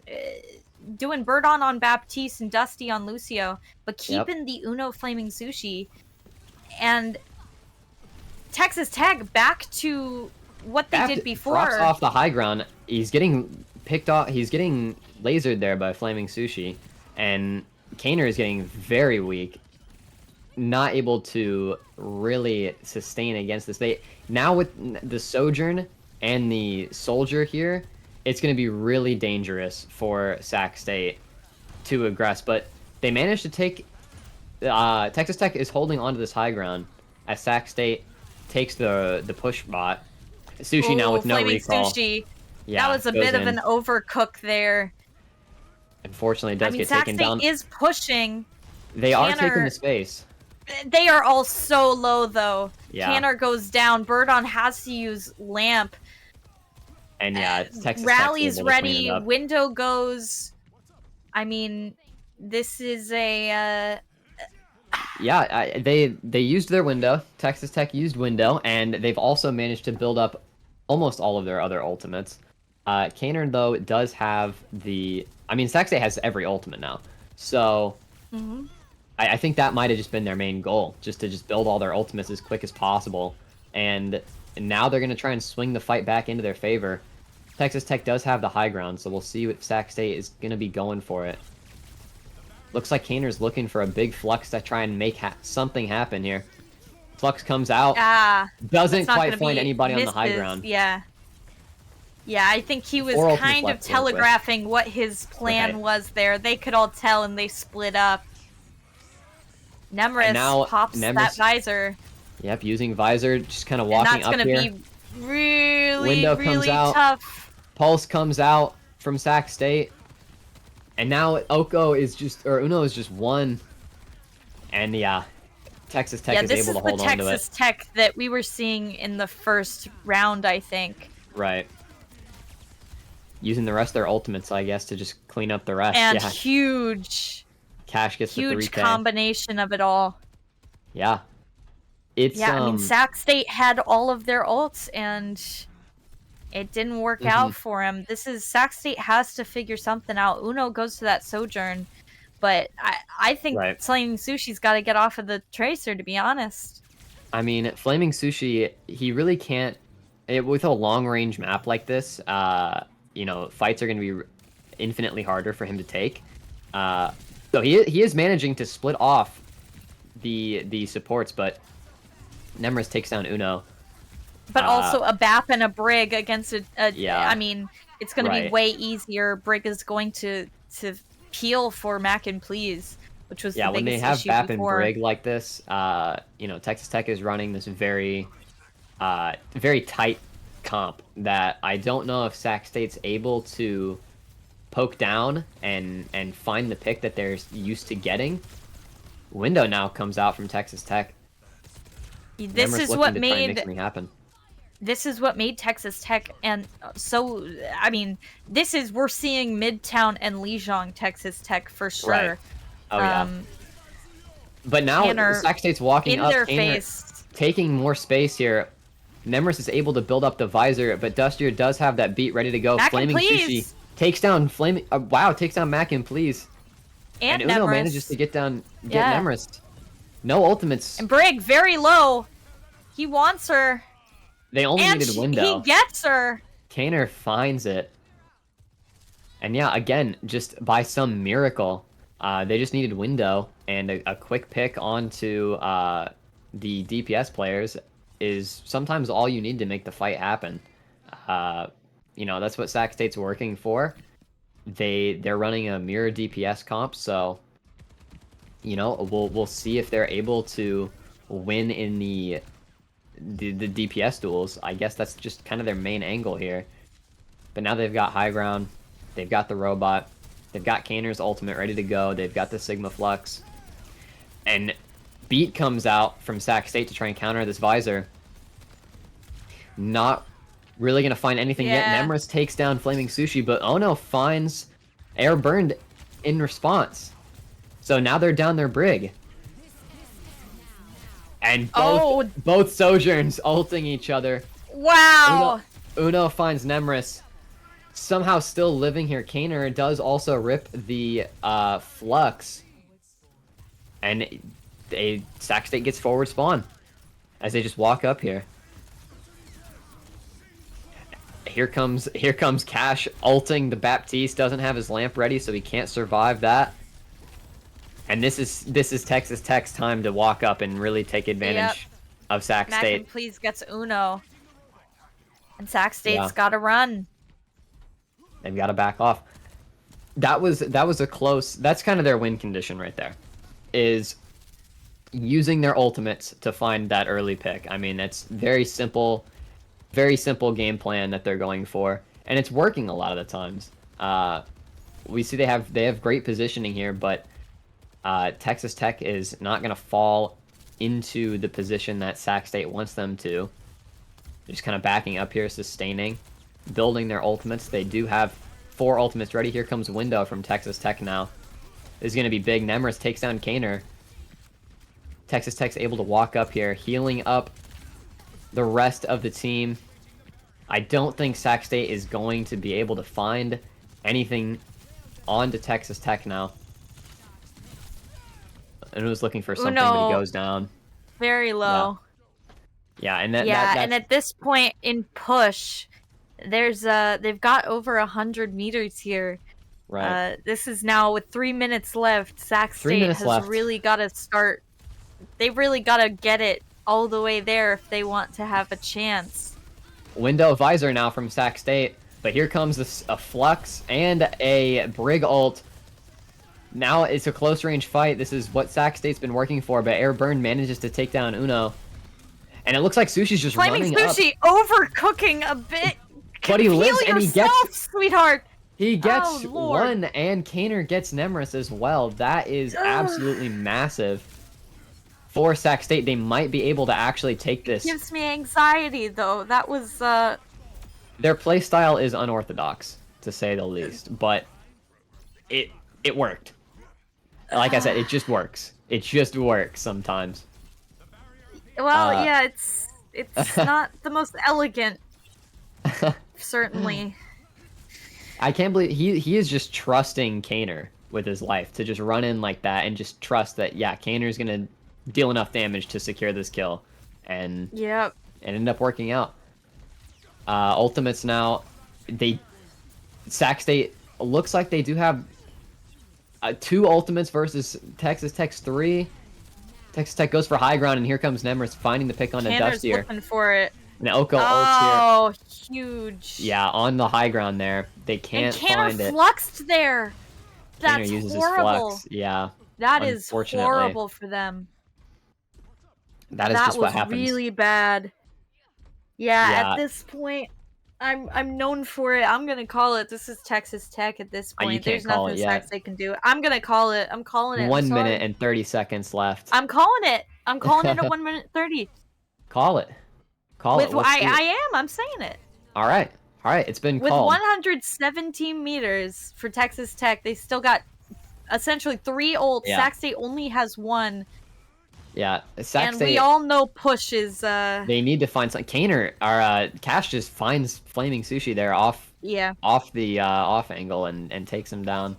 Speaker 1: doing Bird on Baptiste and Dusty on Lucio, but
Speaker 2: Yep.
Speaker 1: keeping the Uno Flaming Sushi. And Texas Tech back to what they did
Speaker 2: Drops
Speaker 1: before.
Speaker 2: off the high ground. He's getting picked off. He's getting lasered there by Flaming Sushi, and Kaner is getting very weak. Not able to really sustain against this. They now with the Sojourn and the Soldier here, it's going to be really dangerous for Sac State to aggress. But they managed to take. Texas Tech is holding onto this high ground as Sac State takes the push bot. Sushi now
Speaker 1: Ooh,
Speaker 2: with no
Speaker 1: Flaming
Speaker 2: recall.
Speaker 1: Sushi.
Speaker 2: Yeah,
Speaker 1: That was a
Speaker 2: goes
Speaker 1: bit of
Speaker 2: in.
Speaker 1: an overcook there.
Speaker 2: Unfortunately, it
Speaker 1: I
Speaker 2: does
Speaker 1: mean,
Speaker 2: get
Speaker 1: Sac
Speaker 2: taken
Speaker 1: State
Speaker 2: down.
Speaker 1: is pushing.
Speaker 2: They are taking the
Speaker 1: Canner,
Speaker 2: space.
Speaker 1: they are all so low though.
Speaker 2: Yeah.
Speaker 1: Canner goes down. Birdon has to use Lamp.
Speaker 2: And yeah, Texas Tech's
Speaker 1: Rally's
Speaker 2: able to clean it
Speaker 1: ready.
Speaker 2: up.
Speaker 1: Window goes. I mean, this is a.
Speaker 2: Yeah, they used their window. Texas Tech used window, and they've also managed to build up almost all of their other ultimates. Kaner, though, does have the. I mean, Sac State has every ultimate now. So
Speaker 1: Mhm.
Speaker 2: I think that might have just been their main goal, just to just build all their ultimates as quick as possible. And now they're going to try and swing the fight back into their favor. Texas Tech does have the high ground, so we'll see what Sac State is going to be going for it. Looks like Kaner's looking for a big Flux to try and make something happen here. Flux comes out, doesn't
Speaker 1: That's not
Speaker 2: quite
Speaker 1: gonna
Speaker 2: find
Speaker 1: be
Speaker 2: anybody on the high
Speaker 1: misses.
Speaker 2: ground.
Speaker 1: Yeah. Yeah, I think he was
Speaker 2: 4 ultimates
Speaker 1: kind of
Speaker 2: left, real quick.
Speaker 1: telegraphing what his plan
Speaker 2: Right.
Speaker 1: was there. They could all tell and they split up. Nemris
Speaker 2: now
Speaker 1: pops
Speaker 2: Nemris-
Speaker 1: that visor.
Speaker 2: Yep, using visor, just kind of
Speaker 1: And
Speaker 2: walking
Speaker 1: that's
Speaker 2: up
Speaker 1: gonna
Speaker 2: here.
Speaker 1: be really,
Speaker 2: Window comes
Speaker 1: really
Speaker 2: out.
Speaker 1: tough.
Speaker 2: Pulse comes out from Sac State. And now Uno is just one. And yeah, Texas Tech is
Speaker 1: This
Speaker 2: able
Speaker 1: is
Speaker 2: to
Speaker 1: the
Speaker 2: hold on to it.
Speaker 1: Texas Tech that we were seeing in the first round, I think.
Speaker 2: Right. Using the rest of their ultimates, I guess, to just clean up the rest.
Speaker 1: And
Speaker 2: Yeah.
Speaker 1: huge
Speaker 2: Cash gets the 3K.
Speaker 1: combination of it all.
Speaker 2: Yeah. It's
Speaker 1: Yeah, I mean, Sac State had all of their ults, and it didn't work out for him. Sac State has to figure something out. Uno goes to that Sojourn, but I think
Speaker 2: Right.
Speaker 1: Flaming Sushi's got to get off of the Tracer, to be honest.
Speaker 2: I mean, Flaming Sushi, he really can't. With a long range map like this, you know, fights are going to be infinitely harder for him to take. So he is managing to split off the supports, but Nemris takes down Uno.
Speaker 1: But also a Bap and a Brig against
Speaker 2: Yeah.
Speaker 1: I mean, it's going to be
Speaker 2: Right.
Speaker 1: way easier. Brig is going to peel for Mac and Please, which was the
Speaker 2: when they
Speaker 1: biggest
Speaker 2: have
Speaker 1: issue
Speaker 2: Bap
Speaker 1: before.
Speaker 2: and Brig like this, you know, Texas Tech is running this very tight comp that I don't know if Sac State's able to poke down and find the pick that they're used to getting. Window now comes out from Texas Tech.
Speaker 1: This
Speaker 2: Nemris
Speaker 1: is
Speaker 2: looking
Speaker 1: what
Speaker 2: to try and make
Speaker 1: made
Speaker 2: something happen.
Speaker 1: this is what made Texas Tech, and so I mean, we're seeing Midtown and Lijiang Texas Tech for sure.
Speaker 2: Right. Oh yeah. But now
Speaker 1: Kaner
Speaker 2: Sac State's walking
Speaker 1: in
Speaker 2: up,
Speaker 1: their
Speaker 2: Kaner
Speaker 1: face.
Speaker 2: taking more space here. Nemris is able to build up the visor, but Dustier does have that beat ready to go.
Speaker 1: Mac and
Speaker 2: Flaming
Speaker 1: Please.
Speaker 2: Sushi takes down takes down Mac and Please.
Speaker 1: And
Speaker 2: Uno
Speaker 1: Nemris.
Speaker 2: manages to get
Speaker 1: Yeah.
Speaker 2: Nemris. No ultimates.
Speaker 1: And Brig very low. He wants her.
Speaker 2: They only
Speaker 1: And
Speaker 2: needed window.
Speaker 1: he gets her.
Speaker 2: Kaner finds it. And yeah, again, just by some miracle, they just needed window, and a quick pick onto the DPS players is sometimes all you need to make the fight happen. You know, that's what Sac State's working for. They're running a mirror DPS comp, so you know, we'll see if they're able to win in the DPS duels. I guess that's just kind of their main angle here. But now they've got high ground, they've got the robot, they've got Kainer's ultimate ready to go, they've got the Sigma Flux. And Beat comes out from Sac State to try and counter this Visor. Not really going to find anything yet. Nemris takes down Flaming Sushi, but Ono finds Air Burned in response. So now they're down their Brig. And both Sojourns ulting each other.
Speaker 1: Wow!
Speaker 2: Uno finds Nemris. Somehow still living here. Kainer does also rip the Flux. And Sac State gets forward spawn as they just walk up here. Here comes Cash ulting the Baptiste. Doesn't have his lamp ready, so he can't survive that. And this is Texas Tech's time to walk up and really take advantage of Sac State.
Speaker 1: Please gets Uno, and Sac State's got to run.
Speaker 2: They've got to back off. That was a close. That's kind of their win condition right there. Is using their ultimates to find that early pick. I mean, it's very simple game plan that they're going for, and it's working a lot of the times. We see they have great positioning here, but Texas Tech is not going to fall into the position that Sac State wants them to. They're just kind of backing up here, sustaining, building their ultimates. They do have 4 ultimates ready. Here comes Window from Texas Tech now. This is going to be big. Nemris takes down Kainer. Texas Tech's able to walk up here, healing up the rest of the team. I don't think Sac State is going to be able to find anything onto Texas Tech now. And it was looking for something, but he goes down.
Speaker 1: Very low.
Speaker 2: Yeah, and
Speaker 1: and at this point in push, there's they've got over 100 meters here.
Speaker 2: Right.
Speaker 1: This is now with 3 minutes left. Sac State has really got to start. They really got to get it all the way there if they want to have a chance.
Speaker 2: Window Visor now from Sac State, but here comes a Flux and a Brig ult. Now it's a close range fight. This is what Sac State's been working for, but Air Burn manages to take down Uno. And it looks like Sushi's just running up.
Speaker 1: Flaming Sushi overcooking a bit.
Speaker 2: But he lives and he gets...
Speaker 1: sweetheart.
Speaker 2: He gets one, and Kainer gets Nemris as well. That is absolutely massive. For Sac State, they might be able to actually take this.
Speaker 1: It gives me anxiety, though. That was,
Speaker 2: Their playstyle is unorthodox, to say the least, but it worked. Like I said, it just works. It just works sometimes.
Speaker 1: Well, yeah, it's not the most elegant, certainly.
Speaker 2: I can't believe he is just trusting Kainer with his life to just run in like that and just trust that, yeah, Kainer's gonna deal enough damage to secure this kill, and it ended up working out. Ultimates now, Sac State looks like they do have 2 ultimates versus Texas Tech's 3. Texas Tech goes for high ground, and here comes Nemris finding the pick on a Dustier.
Speaker 1: Looking for it.
Speaker 2: And Oko ults here.
Speaker 1: Oh, huge.
Speaker 2: Yeah, on the high ground there. They can't find it.
Speaker 1: Fluxed there. That's
Speaker 2: uses
Speaker 1: horrible.
Speaker 2: His flux. Yeah.
Speaker 1: That is horrible for them.
Speaker 2: That is just what happens.
Speaker 1: That was really bad. Yeah, at this point, I'm known for it. I'm gonna call it. This is Texas Tech at this point. There's nothing Sac State can do. I'm gonna call it. I'm calling it.
Speaker 2: 1 minute and 30 seconds left.
Speaker 1: I'm calling it. I'm calling it at 1 minute 30.
Speaker 2: Call it. Call it.
Speaker 1: I am. I'm saying it.
Speaker 2: All right. All right. It's been called.
Speaker 1: With 117 meters for Texas Tech, they still got essentially 3 ults.
Speaker 2: Yeah.
Speaker 1: Sac State only has 1.
Speaker 2: Yeah, Sac State,
Speaker 1: we all know push is.
Speaker 2: They need to find something. Kainer or Cash just finds Flaming Sushi there off the off angle and takes him down.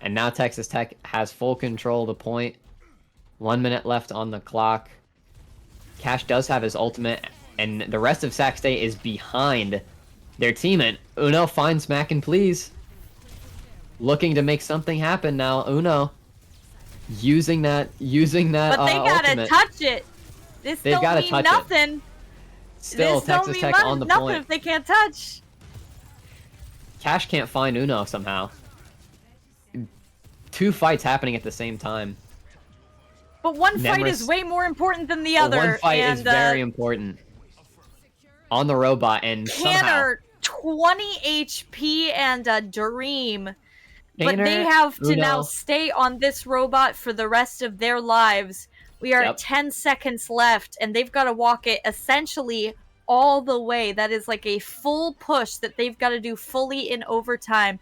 Speaker 2: And now Texas Tech has full control of the point. 1 minute left on the clock. Cash does have his ultimate, and the rest of Sac State is behind their team. And Uno finds Mac and Please, looking to make something happen now. Uno. Using that
Speaker 1: but they gotta
Speaker 2: ultimate.
Speaker 1: Touch it. This
Speaker 2: They've
Speaker 1: don't mean nothing.
Speaker 2: Still, Texas Tech on the point.
Speaker 1: Nothing if they can't touch.
Speaker 2: Cash can't find Uno somehow. 2 fights happening at the same time.
Speaker 1: But one fight is
Speaker 2: Nemris,
Speaker 1: way more important than the
Speaker 2: one
Speaker 1: other,
Speaker 2: fight is
Speaker 1: and
Speaker 2: very important on the robot, and somehow
Speaker 1: Canner 20 HP and a Dream, but they
Speaker 2: Kaner,
Speaker 1: have to now
Speaker 2: Uno,
Speaker 1: stay on this robot for the rest of their lives. We are at
Speaker 2: yep,
Speaker 1: 10 seconds left, and they've got to walk it essentially all the way. That is like a full push that they've got to do fully in overtime.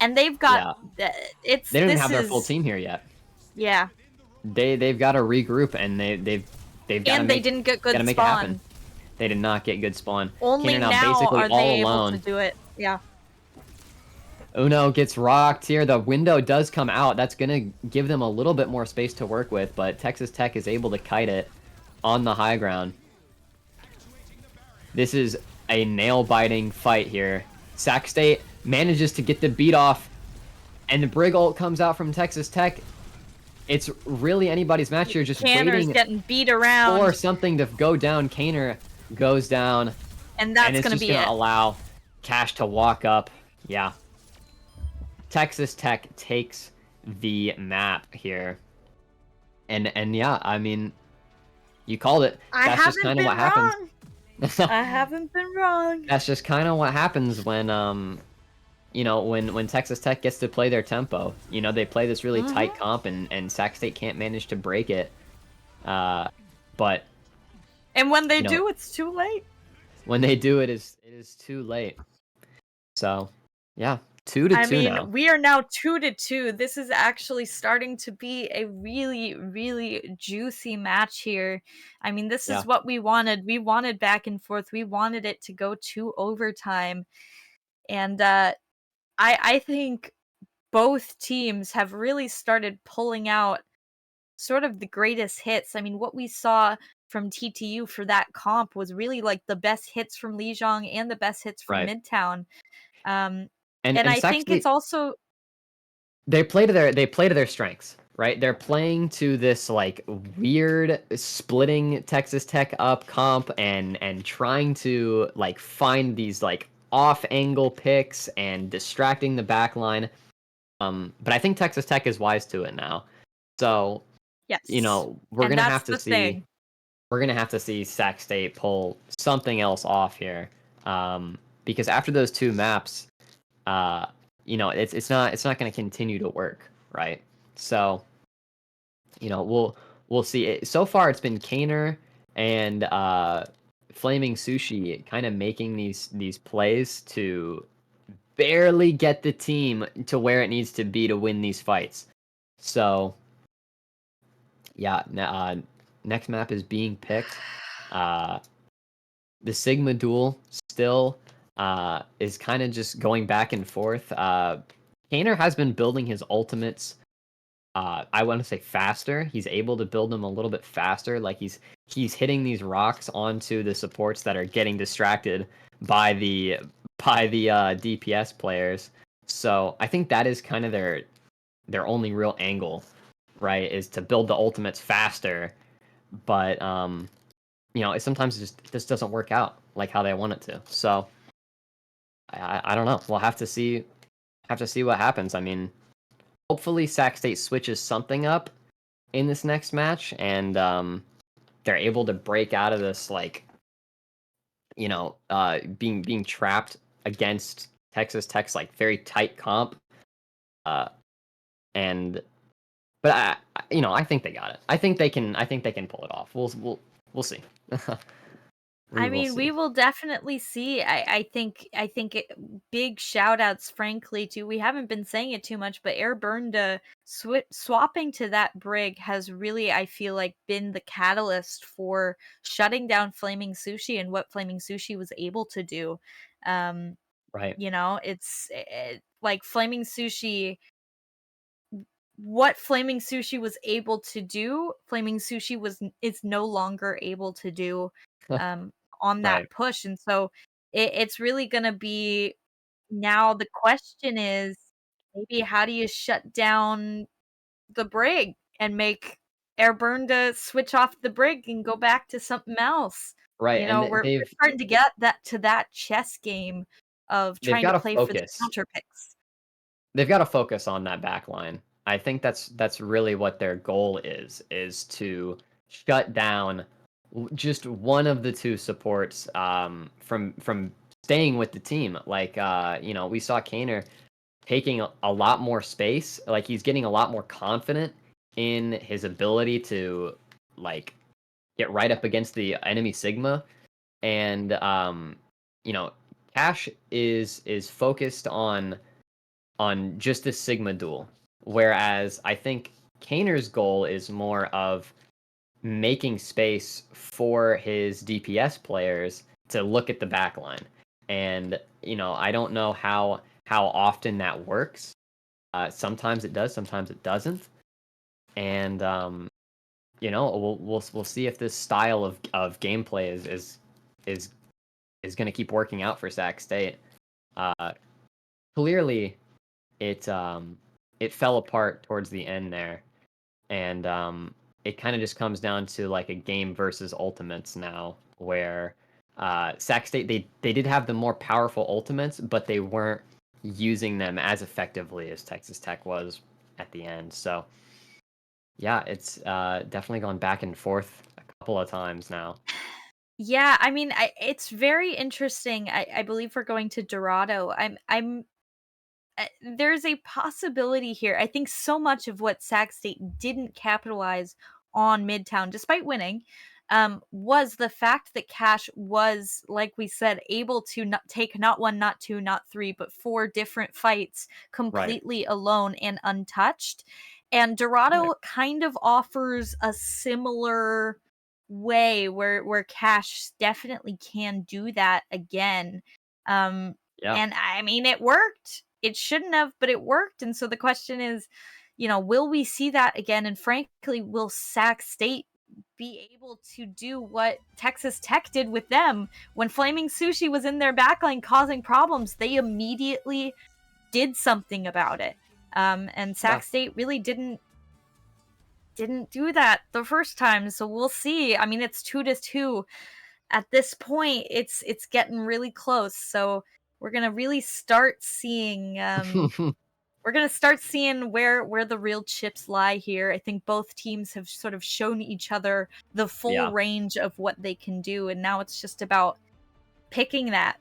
Speaker 1: And they've got
Speaker 2: yeah.
Speaker 1: it's
Speaker 2: They don't even
Speaker 1: this
Speaker 2: have their full
Speaker 1: is
Speaker 2: team here yet.
Speaker 1: yeah.
Speaker 2: They've got to regroup, and they've got to
Speaker 1: And they didn't get good
Speaker 2: make it happen.
Speaker 1: spawn.
Speaker 2: They did not get good spawn.
Speaker 1: Only
Speaker 2: Kaner now
Speaker 1: now
Speaker 2: basically
Speaker 1: are they
Speaker 2: all
Speaker 1: able to
Speaker 2: alone.
Speaker 1: do it. Yeah.
Speaker 2: Uno gets rocked here. The window does come out. That's going to give them a little bit more space to work with, but Texas Tech is able to kite it on the high ground. This is a nail-biting fight here. Sac State manages to get the beat off, and the Brig ult comes out from Texas Tech. It's really anybody's match here, just
Speaker 1: Canner's
Speaker 2: waiting
Speaker 1: getting beat around.
Speaker 2: for something to go down. Kaner goes down,
Speaker 1: And that's
Speaker 2: it's
Speaker 1: going to
Speaker 2: just
Speaker 1: be
Speaker 2: going
Speaker 1: it.
Speaker 2: to allow Cash to walk up. Yeah. Texas Tech takes the map here. And yeah, I mean, you called it. That's just kind of what happens.
Speaker 1: I haven't been wrong.
Speaker 2: That's just kind of what happens when you know, when Texas Tech gets to play their tempo. You know, they play this really tight comp, and Sac State can't manage to break it. But
Speaker 1: And when they
Speaker 2: you know,
Speaker 1: do, it's too late.
Speaker 2: when they do, it is too late. So yeah, 2-2
Speaker 1: I mean,
Speaker 2: now.
Speaker 1: we are now 2-2. This is actually starting to be a really, really juicy match here. I mean, this
Speaker 2: Yeah,
Speaker 1: is what we wanted. We wanted back and forth. We wanted it to go to overtime. And I think both teams have really started pulling out sort of the greatest hits. I mean, what we saw from TTU for that comp was really like the best hits from Lijiang and the best hits from
Speaker 2: right.
Speaker 1: Midtown. Um, and
Speaker 2: And
Speaker 1: I
Speaker 2: Sac
Speaker 1: think it's
Speaker 2: State,
Speaker 1: also
Speaker 2: they play to their strengths, right? They're playing to this like weird splitting Texas Tech up comp, and trying to like find these like off angle picks and distracting the back line. But I think Texas Tech is wise to it now. So, you
Speaker 1: yes.
Speaker 2: know, we're
Speaker 1: And
Speaker 2: gonna
Speaker 1: that's
Speaker 2: have to
Speaker 1: the
Speaker 2: see
Speaker 1: thing.
Speaker 2: Sac State pull something else off here. Because after those two maps, uh, you know, it's not going to continue to work, right? So, you know, we'll see. So far, it's been Kaner and Flaming Sushi kind of making these plays to barely get the team to where it needs to be to win these fights. So, yeah, next map is being picked. The Sigma duel still is kind of just going back and forth. Kaner has been building his ultimates. I want to say faster. He's able to build them a little bit faster. Like he's hitting these rocks onto the supports that are getting distracted by the DPS players. So I think that is kind of their only real angle, right? Is to build the ultimates faster. But you know, sometimes it just doesn't work out like how they want it to. So I don't know. We'll have to see what happens. I mean, hopefully Sac State switches something up in this next match, and they're able to break out of this like, you know, being trapped against Texas Tech's like very tight comp. And but you know, I think they got it. I think they can pull it off. We'll see. We
Speaker 1: I
Speaker 2: will
Speaker 1: mean,
Speaker 2: see.
Speaker 1: we will definitely see. I think big shout outs, frankly, to we haven't been saying it too much, but Airburnda swapping to that brig has really, I feel like, been the catalyst for shutting down Flaming Sushi and what Flaming Sushi was able to do. Um,
Speaker 2: Right.
Speaker 1: you know, like Flaming Sushi. What Flaming Sushi was able to do, Flaming Sushi is no longer able to do. Um, on that
Speaker 2: Right.
Speaker 1: push. And so it's really going to be now the question is maybe how do you shut down the brig and make Airburn to switch off the brig and go back to something else?
Speaker 2: Right.
Speaker 1: You
Speaker 2: And
Speaker 1: know, we're starting to get that chess game of
Speaker 2: they've
Speaker 1: trying
Speaker 2: got
Speaker 1: to
Speaker 2: to
Speaker 1: play for the
Speaker 2: focus.
Speaker 1: counter picks.
Speaker 2: They've got to focus on that back line. I think that's really what their goal is to shut down just one of the two supports from staying with the team. Like you know, we saw Kaner taking a lot more space. Like he's getting a lot more confident in his ability to like get right up against the enemy Sigma. And you know, Cash is focused on just this Sigma duel. Whereas I think Kaner's goal is more of making space for his DPS players to look at the backline. And, you know, I don't know how often that works. Sometimes it does, sometimes it doesn't. And you know, we'll see if this style of gameplay is is going to keep working out for Sac State. Uh, Clearly, it fell apart towards the end there, and it kind of just comes down to like a game versus ultimates now, where Sac State they did have the more powerful ultimates, but they weren't using them as effectively as Texas Tech was at the end. So yeah, it's definitely gone back and forth a couple of times now.
Speaker 1: Yeah, I mean, it's very interesting. I believe we're going to Dorado. There's a possibility here. I think so much of what Sac State didn't capitalize on Midtown, despite winning, was the fact that Cash was, like we said, able to not take not one, not two, not three, but four different fights
Speaker 2: Right.
Speaker 1: completely alone and untouched. And
Speaker 2: Right.
Speaker 1: Dorado kind of offers a similar way where Cash definitely can do that again. Um,
Speaker 2: Yeah.
Speaker 1: and I mean, it worked. It shouldn't have, but it worked. And so the question is, will we see that again? And frankly, will Sac State be able to do what Texas Tech did with them when Flaming Sushi was in their backline causing problems? They immediately did something about it. And
Speaker 2: Yeah.
Speaker 1: Sac State really didn't do that the first time. So we'll see. I mean, it's 2-2 at this point. It's getting really close. So we're gonna really start seeing where the real chips lie here. I think both teams have sort of shown each other the full
Speaker 2: Yeah.
Speaker 1: range of what they can do, and now it's just about picking that.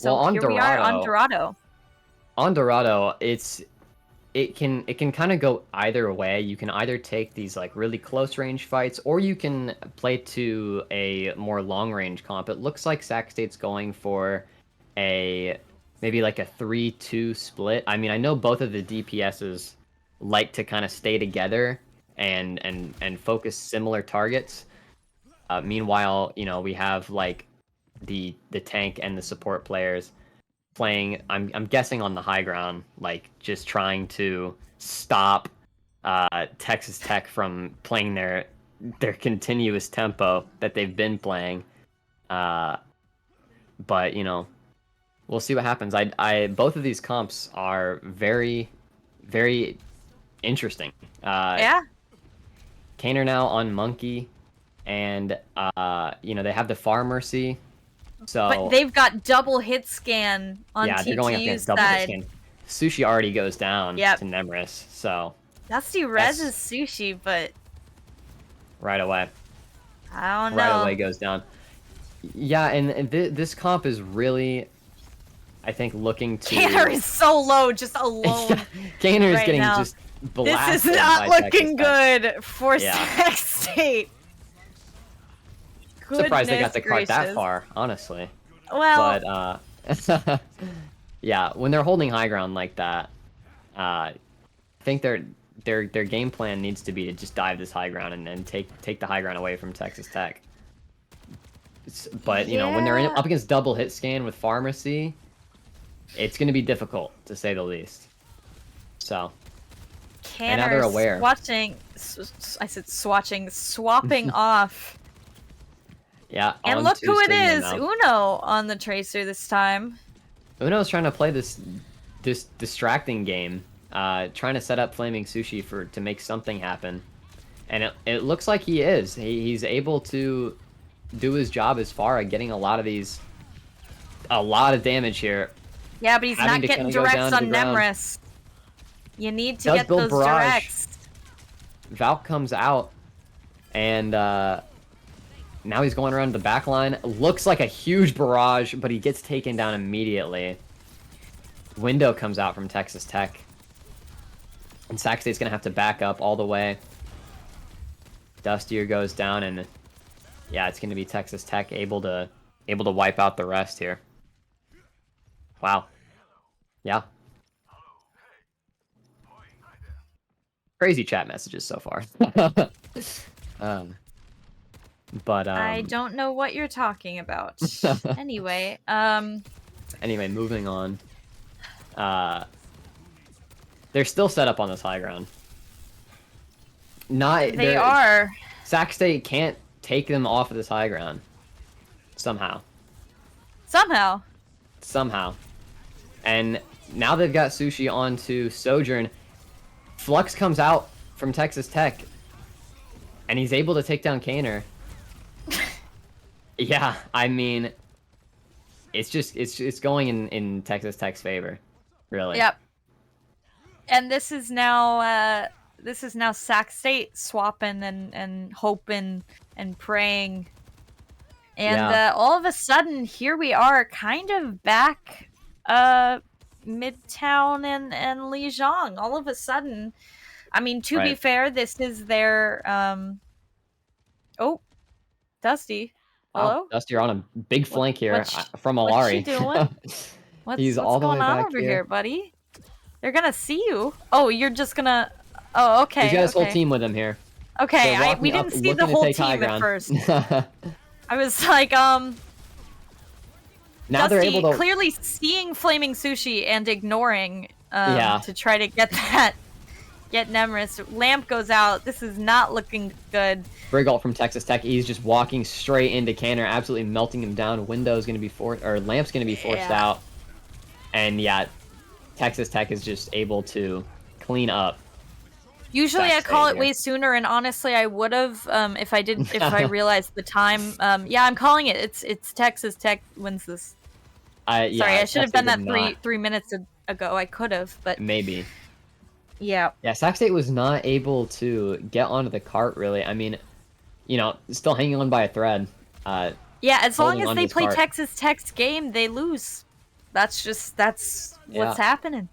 Speaker 2: Well,
Speaker 1: So here we are on Dorado.
Speaker 2: on Dorado, it can kind of go either way. You can either take these like really close range fights, or you can play to a more long range comp. It looks like Sac State's going for a maybe like a 3-2 split. I mean, I know both of the DPSs like to kind of stay together and focus similar targets. Meanwhile, you know, we have like the tank and the support players playing. I'm guessing on the high ground, like just trying to stop Texas Tech from playing their continuous tempo that they've been playing. Uh, but you know, we'll see what happens. I both of these comps are very interesting.
Speaker 1: Yeah,
Speaker 2: Kaner now on Monkey, and you know they have the Pharmacy.
Speaker 1: but
Speaker 2: So
Speaker 1: they've got double hit scan on
Speaker 2: yeah, they're going up
Speaker 1: TTU's
Speaker 2: against double hit
Speaker 1: side.
Speaker 2: scan. Sushi already goes down
Speaker 1: Yep.
Speaker 2: to Nemris, so
Speaker 1: Dusty Res
Speaker 2: that's
Speaker 1: is Sushi, but
Speaker 2: right away.
Speaker 1: I don't
Speaker 2: Right
Speaker 1: know.
Speaker 2: away goes down. Yeah, and this comp is really, I think, looking to.
Speaker 1: Tanner is so low, just
Speaker 2: Yeah,
Speaker 1: alone
Speaker 2: Gainer is
Speaker 1: right
Speaker 2: getting
Speaker 1: now.
Speaker 2: just
Speaker 1: This is
Speaker 2: blasted
Speaker 1: not
Speaker 2: by Texas
Speaker 1: looking
Speaker 2: Tech.
Speaker 1: good for
Speaker 2: Yeah,
Speaker 1: Sac State.
Speaker 2: surprised they
Speaker 1: Goodness
Speaker 2: got the cart that
Speaker 1: gracious.
Speaker 2: far, honestly.
Speaker 1: Well,
Speaker 2: But yeah, when they're holding high ground like that, I think their game plan needs to be to just dive this high ground and then take the high ground away from Texas Tech. But you know, when they're
Speaker 1: yeah.
Speaker 2: up against double hit scan with Pharmacy, it's going to be difficult to say the least. So, and now they're
Speaker 1: Canner's
Speaker 2: aware.
Speaker 1: swapping off.
Speaker 2: Yeah,
Speaker 1: And
Speaker 2: on
Speaker 1: look
Speaker 2: to
Speaker 1: who it
Speaker 2: Sigma
Speaker 1: is,
Speaker 2: now.
Speaker 1: Uno on the Tracer this time.
Speaker 2: Uno's trying to play this distracting game, trying to set up Flaming Sushi to make something happen, and it looks like he is. He's able to do his job as far as getting a lot of damage here,
Speaker 1: Yeah, but he's
Speaker 2: having
Speaker 1: not
Speaker 2: to kind
Speaker 1: getting
Speaker 2: of go
Speaker 1: directs
Speaker 2: down to the
Speaker 1: on
Speaker 2: ground.
Speaker 1: Nemris. You need to
Speaker 2: Does
Speaker 1: get
Speaker 2: build
Speaker 1: those
Speaker 2: barrage.
Speaker 1: directs.
Speaker 2: Valk comes out, and now he's going around the back line. Looks like a huge barrage, but he gets taken down immediately. Window comes out from Texas Tech. And Sac State's going to have to back up all the way. Dustier goes down, and yeah, it's going to be Texas Tech able to wipe out the rest here. Wow. Yeah. Crazy chat messages so far. But
Speaker 1: I don't know what you're talking about. Anyway,
Speaker 2: anyway, moving on. They're still set up on this high ground.
Speaker 1: They are.
Speaker 2: Sac State can't take them off of this high ground. Somehow. Somehow. And now they've got Sushi onto Sojourn. Flux comes out from Texas Tech. And he's able to take down Kaner. Yeah, I mean, it's going in Texas Tech's favor, really.
Speaker 1: Yep. And this is now Sac State swapping and hoping and praying. And all of a sudden, here we are, kind of back Midtown and Lijiang. All of a sudden, I mean, to be fair, this is their oh, Dusty. Hello?
Speaker 2: Wow, Dusty, you're on a big flank here from Alari.
Speaker 1: What's she doing? What's
Speaker 2: all the
Speaker 1: going
Speaker 2: way
Speaker 1: on
Speaker 2: back
Speaker 1: over here, buddy? They're gonna see you. Oh, you're just gonna. Oh, okay.
Speaker 2: He's got his whole team with him here.
Speaker 1: Okay, we didn't see the whole team at first. I was like,
Speaker 2: Now
Speaker 1: Dusty
Speaker 2: they're able to
Speaker 1: clearly seeing Flaming Sushi and ignoring to try to get Nemris. Lamp goes out. This is not looking good.
Speaker 2: Brigalt from Texas Tech. He's just walking straight into Kaner, absolutely melting him down. Window's going to be forced, or Lamp's going to be forced out. And yeah, Texas Tech is just able to clean up.
Speaker 1: Usually I call it way sooner, and honestly, I would have if I realized the time. Yeah, I'm calling it. It's Texas Tech wins this. Sorry, I should have done that 3 minutes ago. I could have, but
Speaker 2: maybe.
Speaker 1: Yeah.
Speaker 2: Yeah, Sac State was not able to get onto the cart, really. I mean, still hanging on by a thread.
Speaker 1: Yeah, as long as they play Texas Tech's game, they lose. That's what's happening.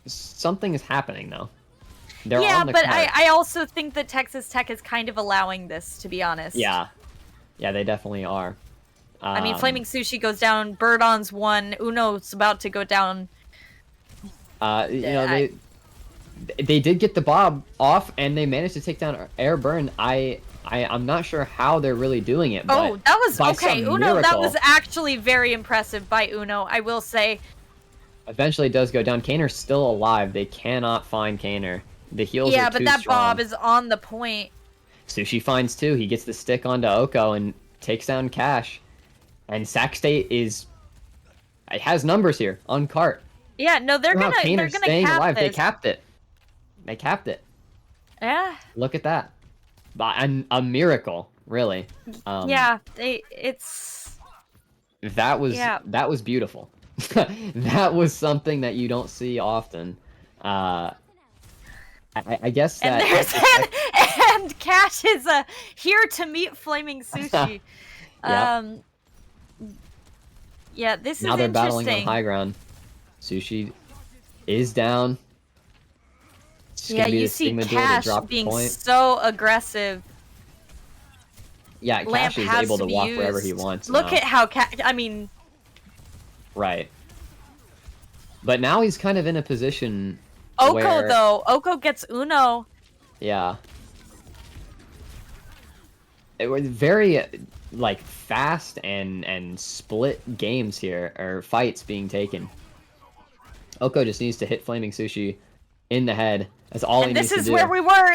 Speaker 2: Something is happening, though.
Speaker 1: Yeah, but I also think that Texas Tech is kind of allowing this, to be honest.
Speaker 2: Yeah. Yeah, they definitely are.
Speaker 1: I mean, Flaming Sushi goes down, Birdon's one, Uno's about to go down.
Speaker 2: They did get the Bob off, and they managed to take down Air Burn. I'm not sure how they're really doing it.
Speaker 1: Oh,
Speaker 2: but
Speaker 1: that was okay. Uno,
Speaker 2: miracle,
Speaker 1: that was actually very impressive by Uno, I will say.
Speaker 2: Eventually, it does go down. Kaner's still alive. They cannot find Kaner. The heals are too
Speaker 1: that
Speaker 2: strong.
Speaker 1: Bob is on the point.
Speaker 2: Sushi finds two. He gets the stick onto Oko and takes down Cash. And Sac State has numbers here on cart.
Speaker 1: Yeah, no, they're gonna
Speaker 2: staying
Speaker 1: cap
Speaker 2: alive.
Speaker 1: this.
Speaker 2: They capped it.
Speaker 1: Yeah.
Speaker 2: Look at that. A miracle, really.
Speaker 1: Yeah,
Speaker 2: that was beautiful. That was something that you don't see often. I guess that.
Speaker 1: And Cash is here to meet Flaming Sushi.
Speaker 2: Yep.
Speaker 1: Yeah, this is interesting.
Speaker 2: Now they're battling on high ground. Sushi is down.
Speaker 1: Yeah, you see Cash being so aggressive.
Speaker 2: Yeah, Cash is able to walk wherever he wants.
Speaker 1: Look at how I mean.
Speaker 2: Right. But now he's kind of in a position.
Speaker 1: Oko gets Uno.
Speaker 2: Yeah. It was very fast and split games here, or fights being taken. Oko just needs to hit Flaming Sushi in the head. That's all he needs to do.
Speaker 1: This is where we were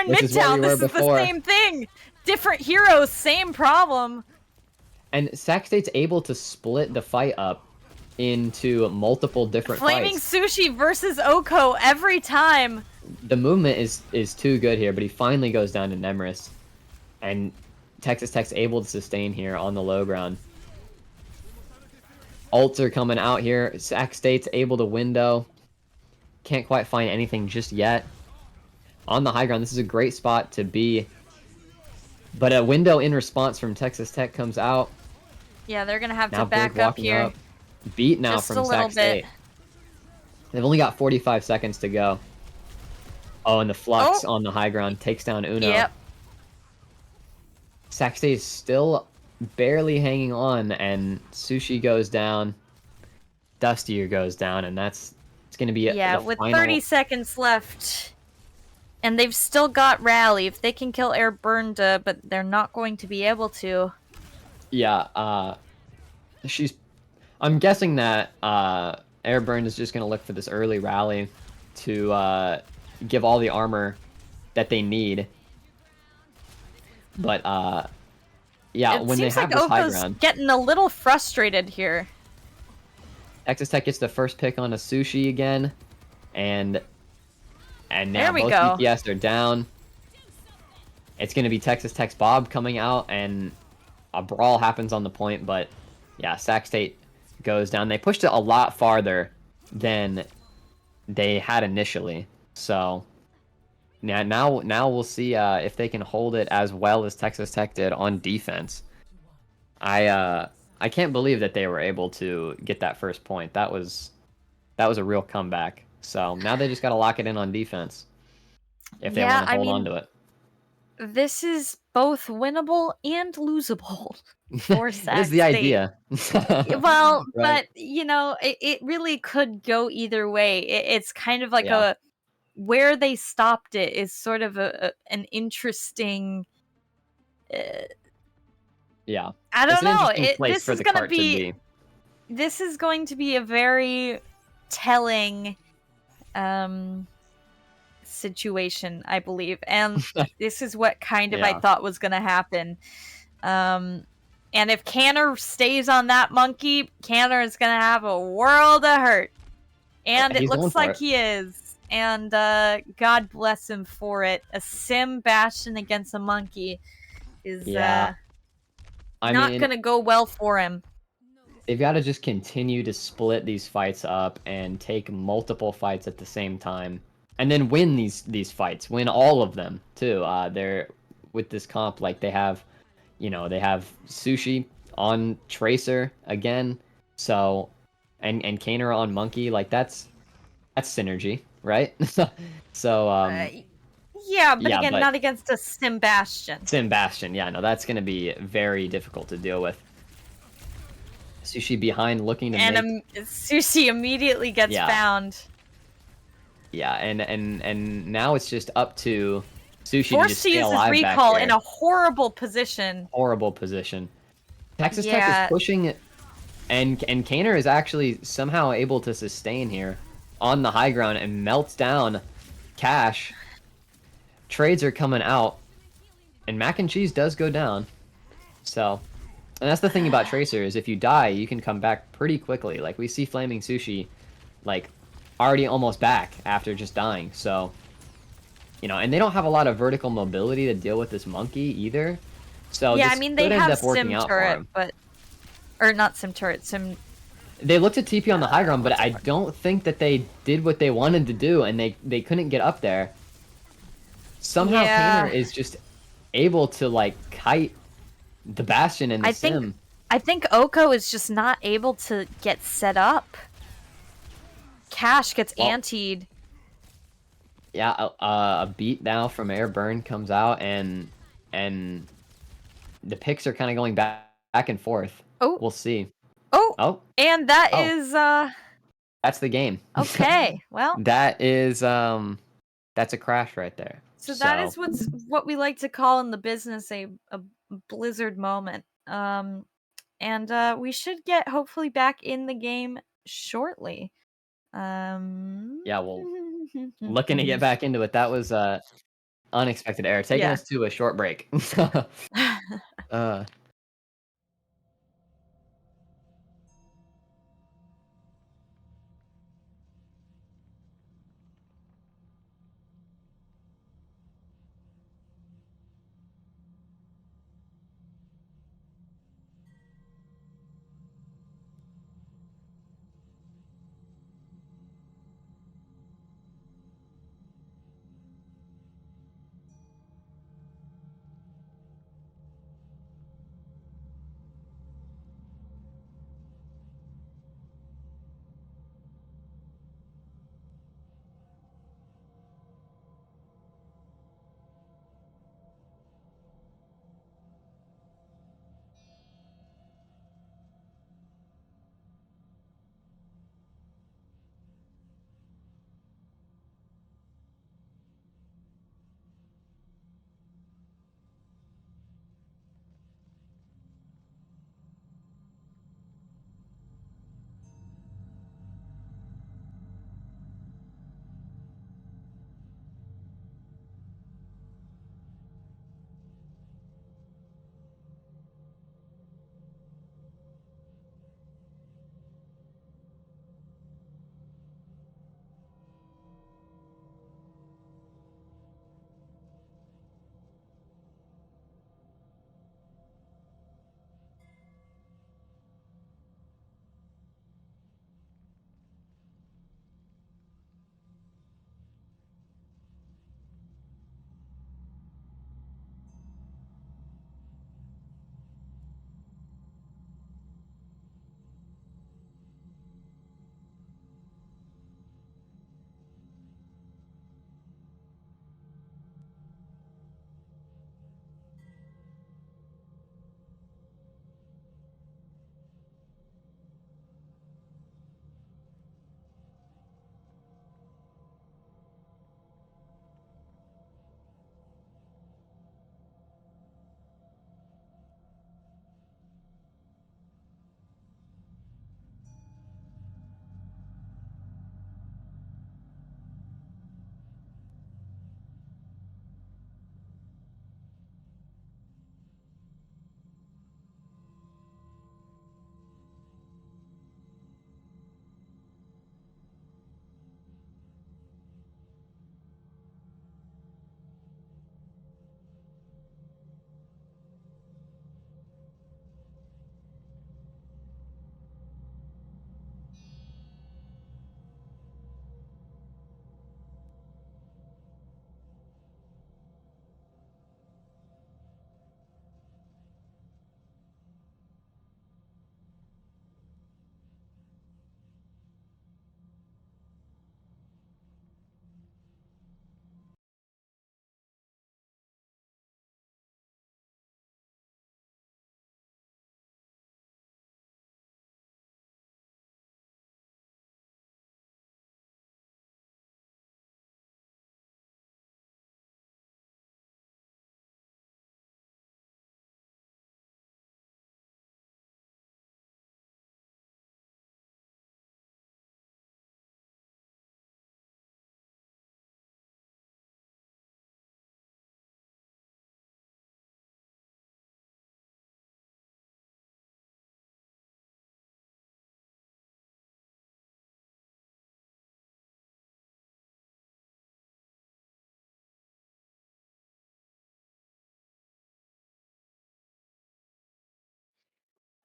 Speaker 1: in Midtown. This is the same thing. Different heroes, same problem.
Speaker 2: And Sac State's able to split the fight up into multiple different
Speaker 1: Flaming
Speaker 2: fights.
Speaker 1: Sushi versus Oko every time.
Speaker 2: The movement is too good here, but he finally goes down to Nemris. And Texas Tech's able to sustain here on the low ground. Ults are coming out here. Sac State's able to window. can't quite find anything just yet. On the high ground, this is a great spot to be. But a window in response from Texas Tech comes out.
Speaker 1: Yeah, they're gonna have to
Speaker 2: Now Brig
Speaker 1: back up
Speaker 2: walking
Speaker 1: here
Speaker 2: up. Beat now
Speaker 1: just a
Speaker 2: from
Speaker 1: little
Speaker 2: Sac
Speaker 1: bit.
Speaker 2: State. They've only got 45 seconds to go. Oh, and the Flux
Speaker 1: Oh,
Speaker 2: on the high ground takes down Uno.
Speaker 1: yep.
Speaker 2: Sac State is still barely hanging on, and Sushi goes down. Dustier goes down, and it's going to be
Speaker 1: Yeah,
Speaker 2: the
Speaker 1: with 30
Speaker 2: final.
Speaker 1: seconds left. And they've still got Rally. If they can kill Air Burnda, but they're not going to be able to.
Speaker 2: Yeah, she's. I'm guessing that Airburn is just going to look for this early rally to give all the armor that they need. But yeah,
Speaker 1: It
Speaker 2: when they
Speaker 1: seems like
Speaker 2: have this high
Speaker 1: Oko's
Speaker 2: ground,
Speaker 1: getting a little frustrated here.
Speaker 2: Texas Tech gets the first pick on a Sushi again, and now
Speaker 1: There we
Speaker 2: both
Speaker 1: go.
Speaker 2: BTS are down. It's going to be Texas Tech's Bob coming out, and a brawl happens on the point, but yeah, Sac State goes down. They pushed it a lot farther than they had initially. So yeah, now we'll see if they can hold it as well as Texas Tech did on defense. I can't believe that they were able to get that first point. That was a real comeback. So now they just got to lock it in on defense if they want
Speaker 1: Yeah,
Speaker 2: to
Speaker 1: I
Speaker 2: hold on
Speaker 1: mean,
Speaker 2: to it.
Speaker 1: this is both winnable and losable for
Speaker 2: It is
Speaker 1: Sac
Speaker 2: the
Speaker 1: State.
Speaker 2: idea.
Speaker 1: Well,
Speaker 2: Right.
Speaker 1: but it really could go either way. It's kind of like
Speaker 2: Yeah.
Speaker 1: a where they stopped it is sort of an interesting. Uh,
Speaker 2: Yeah.
Speaker 1: I
Speaker 2: It's
Speaker 1: don't
Speaker 2: an
Speaker 1: know.
Speaker 2: interesting place for the cart to be.
Speaker 1: This is going to be a very telling um situation, I believe, and this is what kind of I
Speaker 2: Yeah.
Speaker 1: thought was going to happen. Um, and if Canner stays on that monkey, Canner is going to have a world of hurt. And it
Speaker 2: He's going
Speaker 1: looks
Speaker 2: for
Speaker 1: like
Speaker 2: it.
Speaker 1: he is. And God bless him for it. A Sim Bastion against a monkey is
Speaker 2: Yeah. I
Speaker 1: not
Speaker 2: mean,
Speaker 1: going to go well for him.
Speaker 2: they've got to just continue to split these fights up and take multiple fights at the same time, and then win these fights, win all of them too. They're with this comp like they have Sushi on Tracer again, so and Kaner on Monkey, like that's synergy, right? So
Speaker 1: Uh, yeah, but
Speaker 2: yeah,
Speaker 1: again,
Speaker 2: but
Speaker 1: not against a Sim Bastion.
Speaker 2: Sim Bastion, yeah, no, that's gonna be very difficult to deal with. Sushi behind looking to
Speaker 1: And
Speaker 2: make.
Speaker 1: Sushi immediately gets
Speaker 2: Yeah.
Speaker 1: found.
Speaker 2: Yeah, and now it's just up to Sushi to just
Speaker 1: Forced to
Speaker 2: stay
Speaker 1: use his
Speaker 2: alive back
Speaker 1: recall in
Speaker 2: here.
Speaker 1: a horrible position.
Speaker 2: Horrible position. Texas Tech is
Speaker 1: Yeah,
Speaker 2: pushing it, and Kaner is actually somehow able to sustain here on the high ground and melts down Cash. Trades are coming out, and Mac and Cheese does go down. So, and that's the thing about Tracer is if you die, you can come back pretty quickly. Like we see Flaming Sushi, like already almost back after just dying. So. And they don't have a lot of vertical mobility to deal with this monkey either. So
Speaker 1: yeah. I
Speaker 2: this
Speaker 1: mean, they
Speaker 2: could end
Speaker 1: have
Speaker 2: up working
Speaker 1: Sim
Speaker 2: out for
Speaker 1: Turret,
Speaker 2: him.
Speaker 1: or not Sim Turret, Sim.
Speaker 2: They looked at TP on the high ground, but
Speaker 1: What's it
Speaker 2: I
Speaker 1: called?
Speaker 2: don't think that they did what they wanted to do, and they couldn't get up there. Somehow Kaner
Speaker 1: Yeah,
Speaker 2: is just able to like kite the Bastion and the
Speaker 1: I think
Speaker 2: Sim.
Speaker 1: I think Oko is just not able to get set up. Cash gets
Speaker 2: Well,
Speaker 1: antied.
Speaker 2: yeah, a beat now from Airburn comes out, and the picks are kind of going back and forth.
Speaker 1: Oh,
Speaker 2: We'll see.
Speaker 1: oh,
Speaker 2: Oh,
Speaker 1: and that
Speaker 2: oh,
Speaker 1: is
Speaker 2: that's the game.
Speaker 1: okay. Well,
Speaker 2: That is that's a crash right there.
Speaker 1: so that
Speaker 2: So
Speaker 1: is what we like to call in the business a blizzard moment. And we should get hopefully back in the game shortly. Um,
Speaker 2: yeah, well, looking to get back into it. That was unexpected error, taking
Speaker 1: yeah.
Speaker 2: us to a short break. uh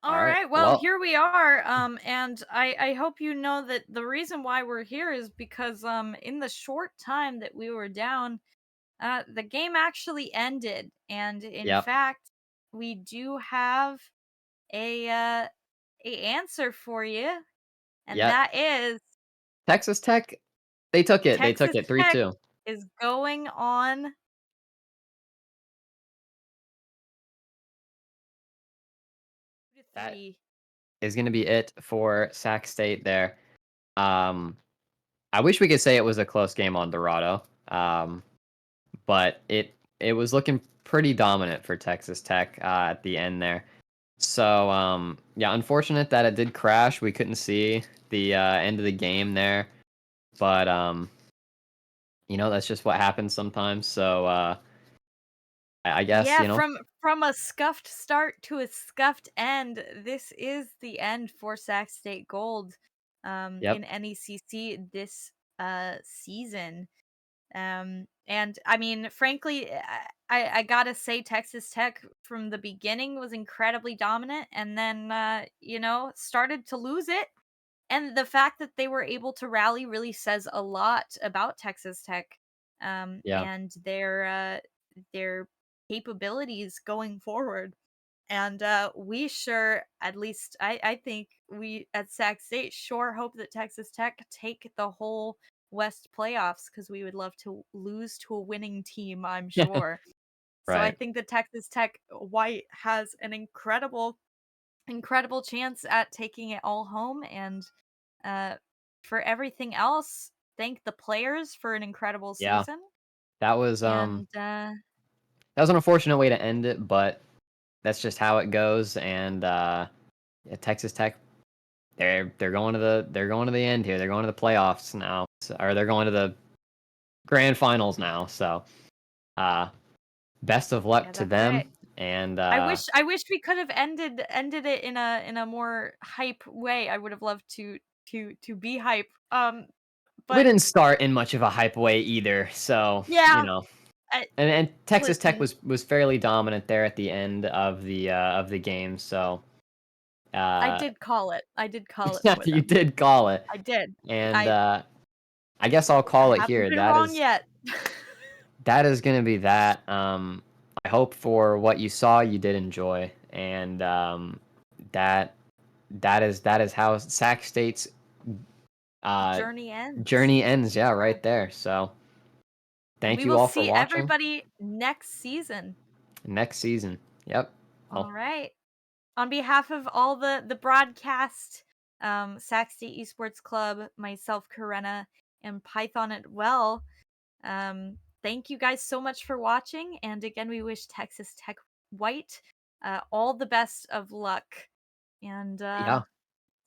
Speaker 2: All
Speaker 1: All
Speaker 2: right.
Speaker 1: right. Well,
Speaker 2: Well,
Speaker 1: here we are. And I hope you know that the reason why we're here is because in the short time that we were down, the game actually ended, and in
Speaker 2: yep,
Speaker 1: fact, we do have a answer for you, and
Speaker 2: yep.
Speaker 1: that is
Speaker 2: Texas Tech, they took it. They took
Speaker 1: Texas
Speaker 2: it
Speaker 1: Tech
Speaker 2: 3-2.
Speaker 1: is going on to
Speaker 2: That
Speaker 1: 3.
Speaker 2: is going to be it for Sac State there. Um, I wish we could say it was a close game on Dorado, but it was looking pretty dominant for Texas Tech at the end there. So yeah, unfortunate that it did crash. We couldn't see the end of the game there, but that's just what happens sometimes. So I guess
Speaker 1: Yeah, from a scuffed start to a scuffed end, this is the end for Sac State Gold
Speaker 2: yep,
Speaker 1: in NECC this season. And I mean, frankly, I gotta say, Texas Tech from the beginning was incredibly dominant, and then started to lose it. And the fact that they were able to rally really says a lot about Texas Tech,
Speaker 2: yeah,
Speaker 1: and their capabilities going forward. And we sure, at least I think we at Sac State sure hope that Texas Tech take the whole West playoffs, because we would love to lose to a winning team, I'm sure. So I
Speaker 2: right,
Speaker 1: think that Texas Tech White has an incredible chance at taking it all home. And uh, for everything else, thank the players for an incredible
Speaker 2: yeah.
Speaker 1: season.
Speaker 2: That was
Speaker 1: And
Speaker 2: that was an unfortunate way to end it, but that's just how it goes. And yeah, Texas Tech, they're going to the end here. They're going to the playoffs now, or they're going to the grand finals now. So uh, best of luck
Speaker 1: yeah,
Speaker 2: to
Speaker 1: that's
Speaker 2: them.
Speaker 1: right.
Speaker 2: And
Speaker 1: I wish we could have ended it in a more hype way. I would have loved to be hype.
Speaker 2: we
Speaker 1: But
Speaker 2: didn't start in much of a hype way either. So
Speaker 1: yeah, I,
Speaker 2: and Texas Tech
Speaker 1: listen,
Speaker 2: was fairly dominant there at the end of the game. So
Speaker 1: I
Speaker 2: uh,
Speaker 1: did call it. I did call it
Speaker 2: yeah,
Speaker 1: for
Speaker 2: you
Speaker 1: them.
Speaker 2: did call it.
Speaker 1: I did.
Speaker 2: And
Speaker 1: I
Speaker 2: I guess I'll
Speaker 1: I
Speaker 2: call it
Speaker 1: haven't
Speaker 2: here.
Speaker 1: been wrong yet.
Speaker 2: That is gonna be that. I hope for what you saw, you did enjoy, and that that is how Sac State's uh,
Speaker 1: Journey ends.
Speaker 2: journey ends. Yeah,
Speaker 1: Yeah.
Speaker 2: right there. So
Speaker 1: And
Speaker 2: thank
Speaker 1: we
Speaker 2: you
Speaker 1: will
Speaker 2: all for
Speaker 1: see
Speaker 2: watching.
Speaker 1: everybody next season.
Speaker 2: Next season. Yep.
Speaker 1: All
Speaker 2: Well,
Speaker 1: right. On behalf of all the broadcast, Sac State Esports Club, myself, Karena, and Python at Well, thank you guys so much for watching. And again, we wish Texas Tech White all the best of luck. And
Speaker 2: yeah.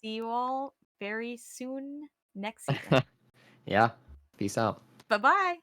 Speaker 1: see you all very soon next season.
Speaker 2: Yeah. Peace out.
Speaker 1: Bye bye.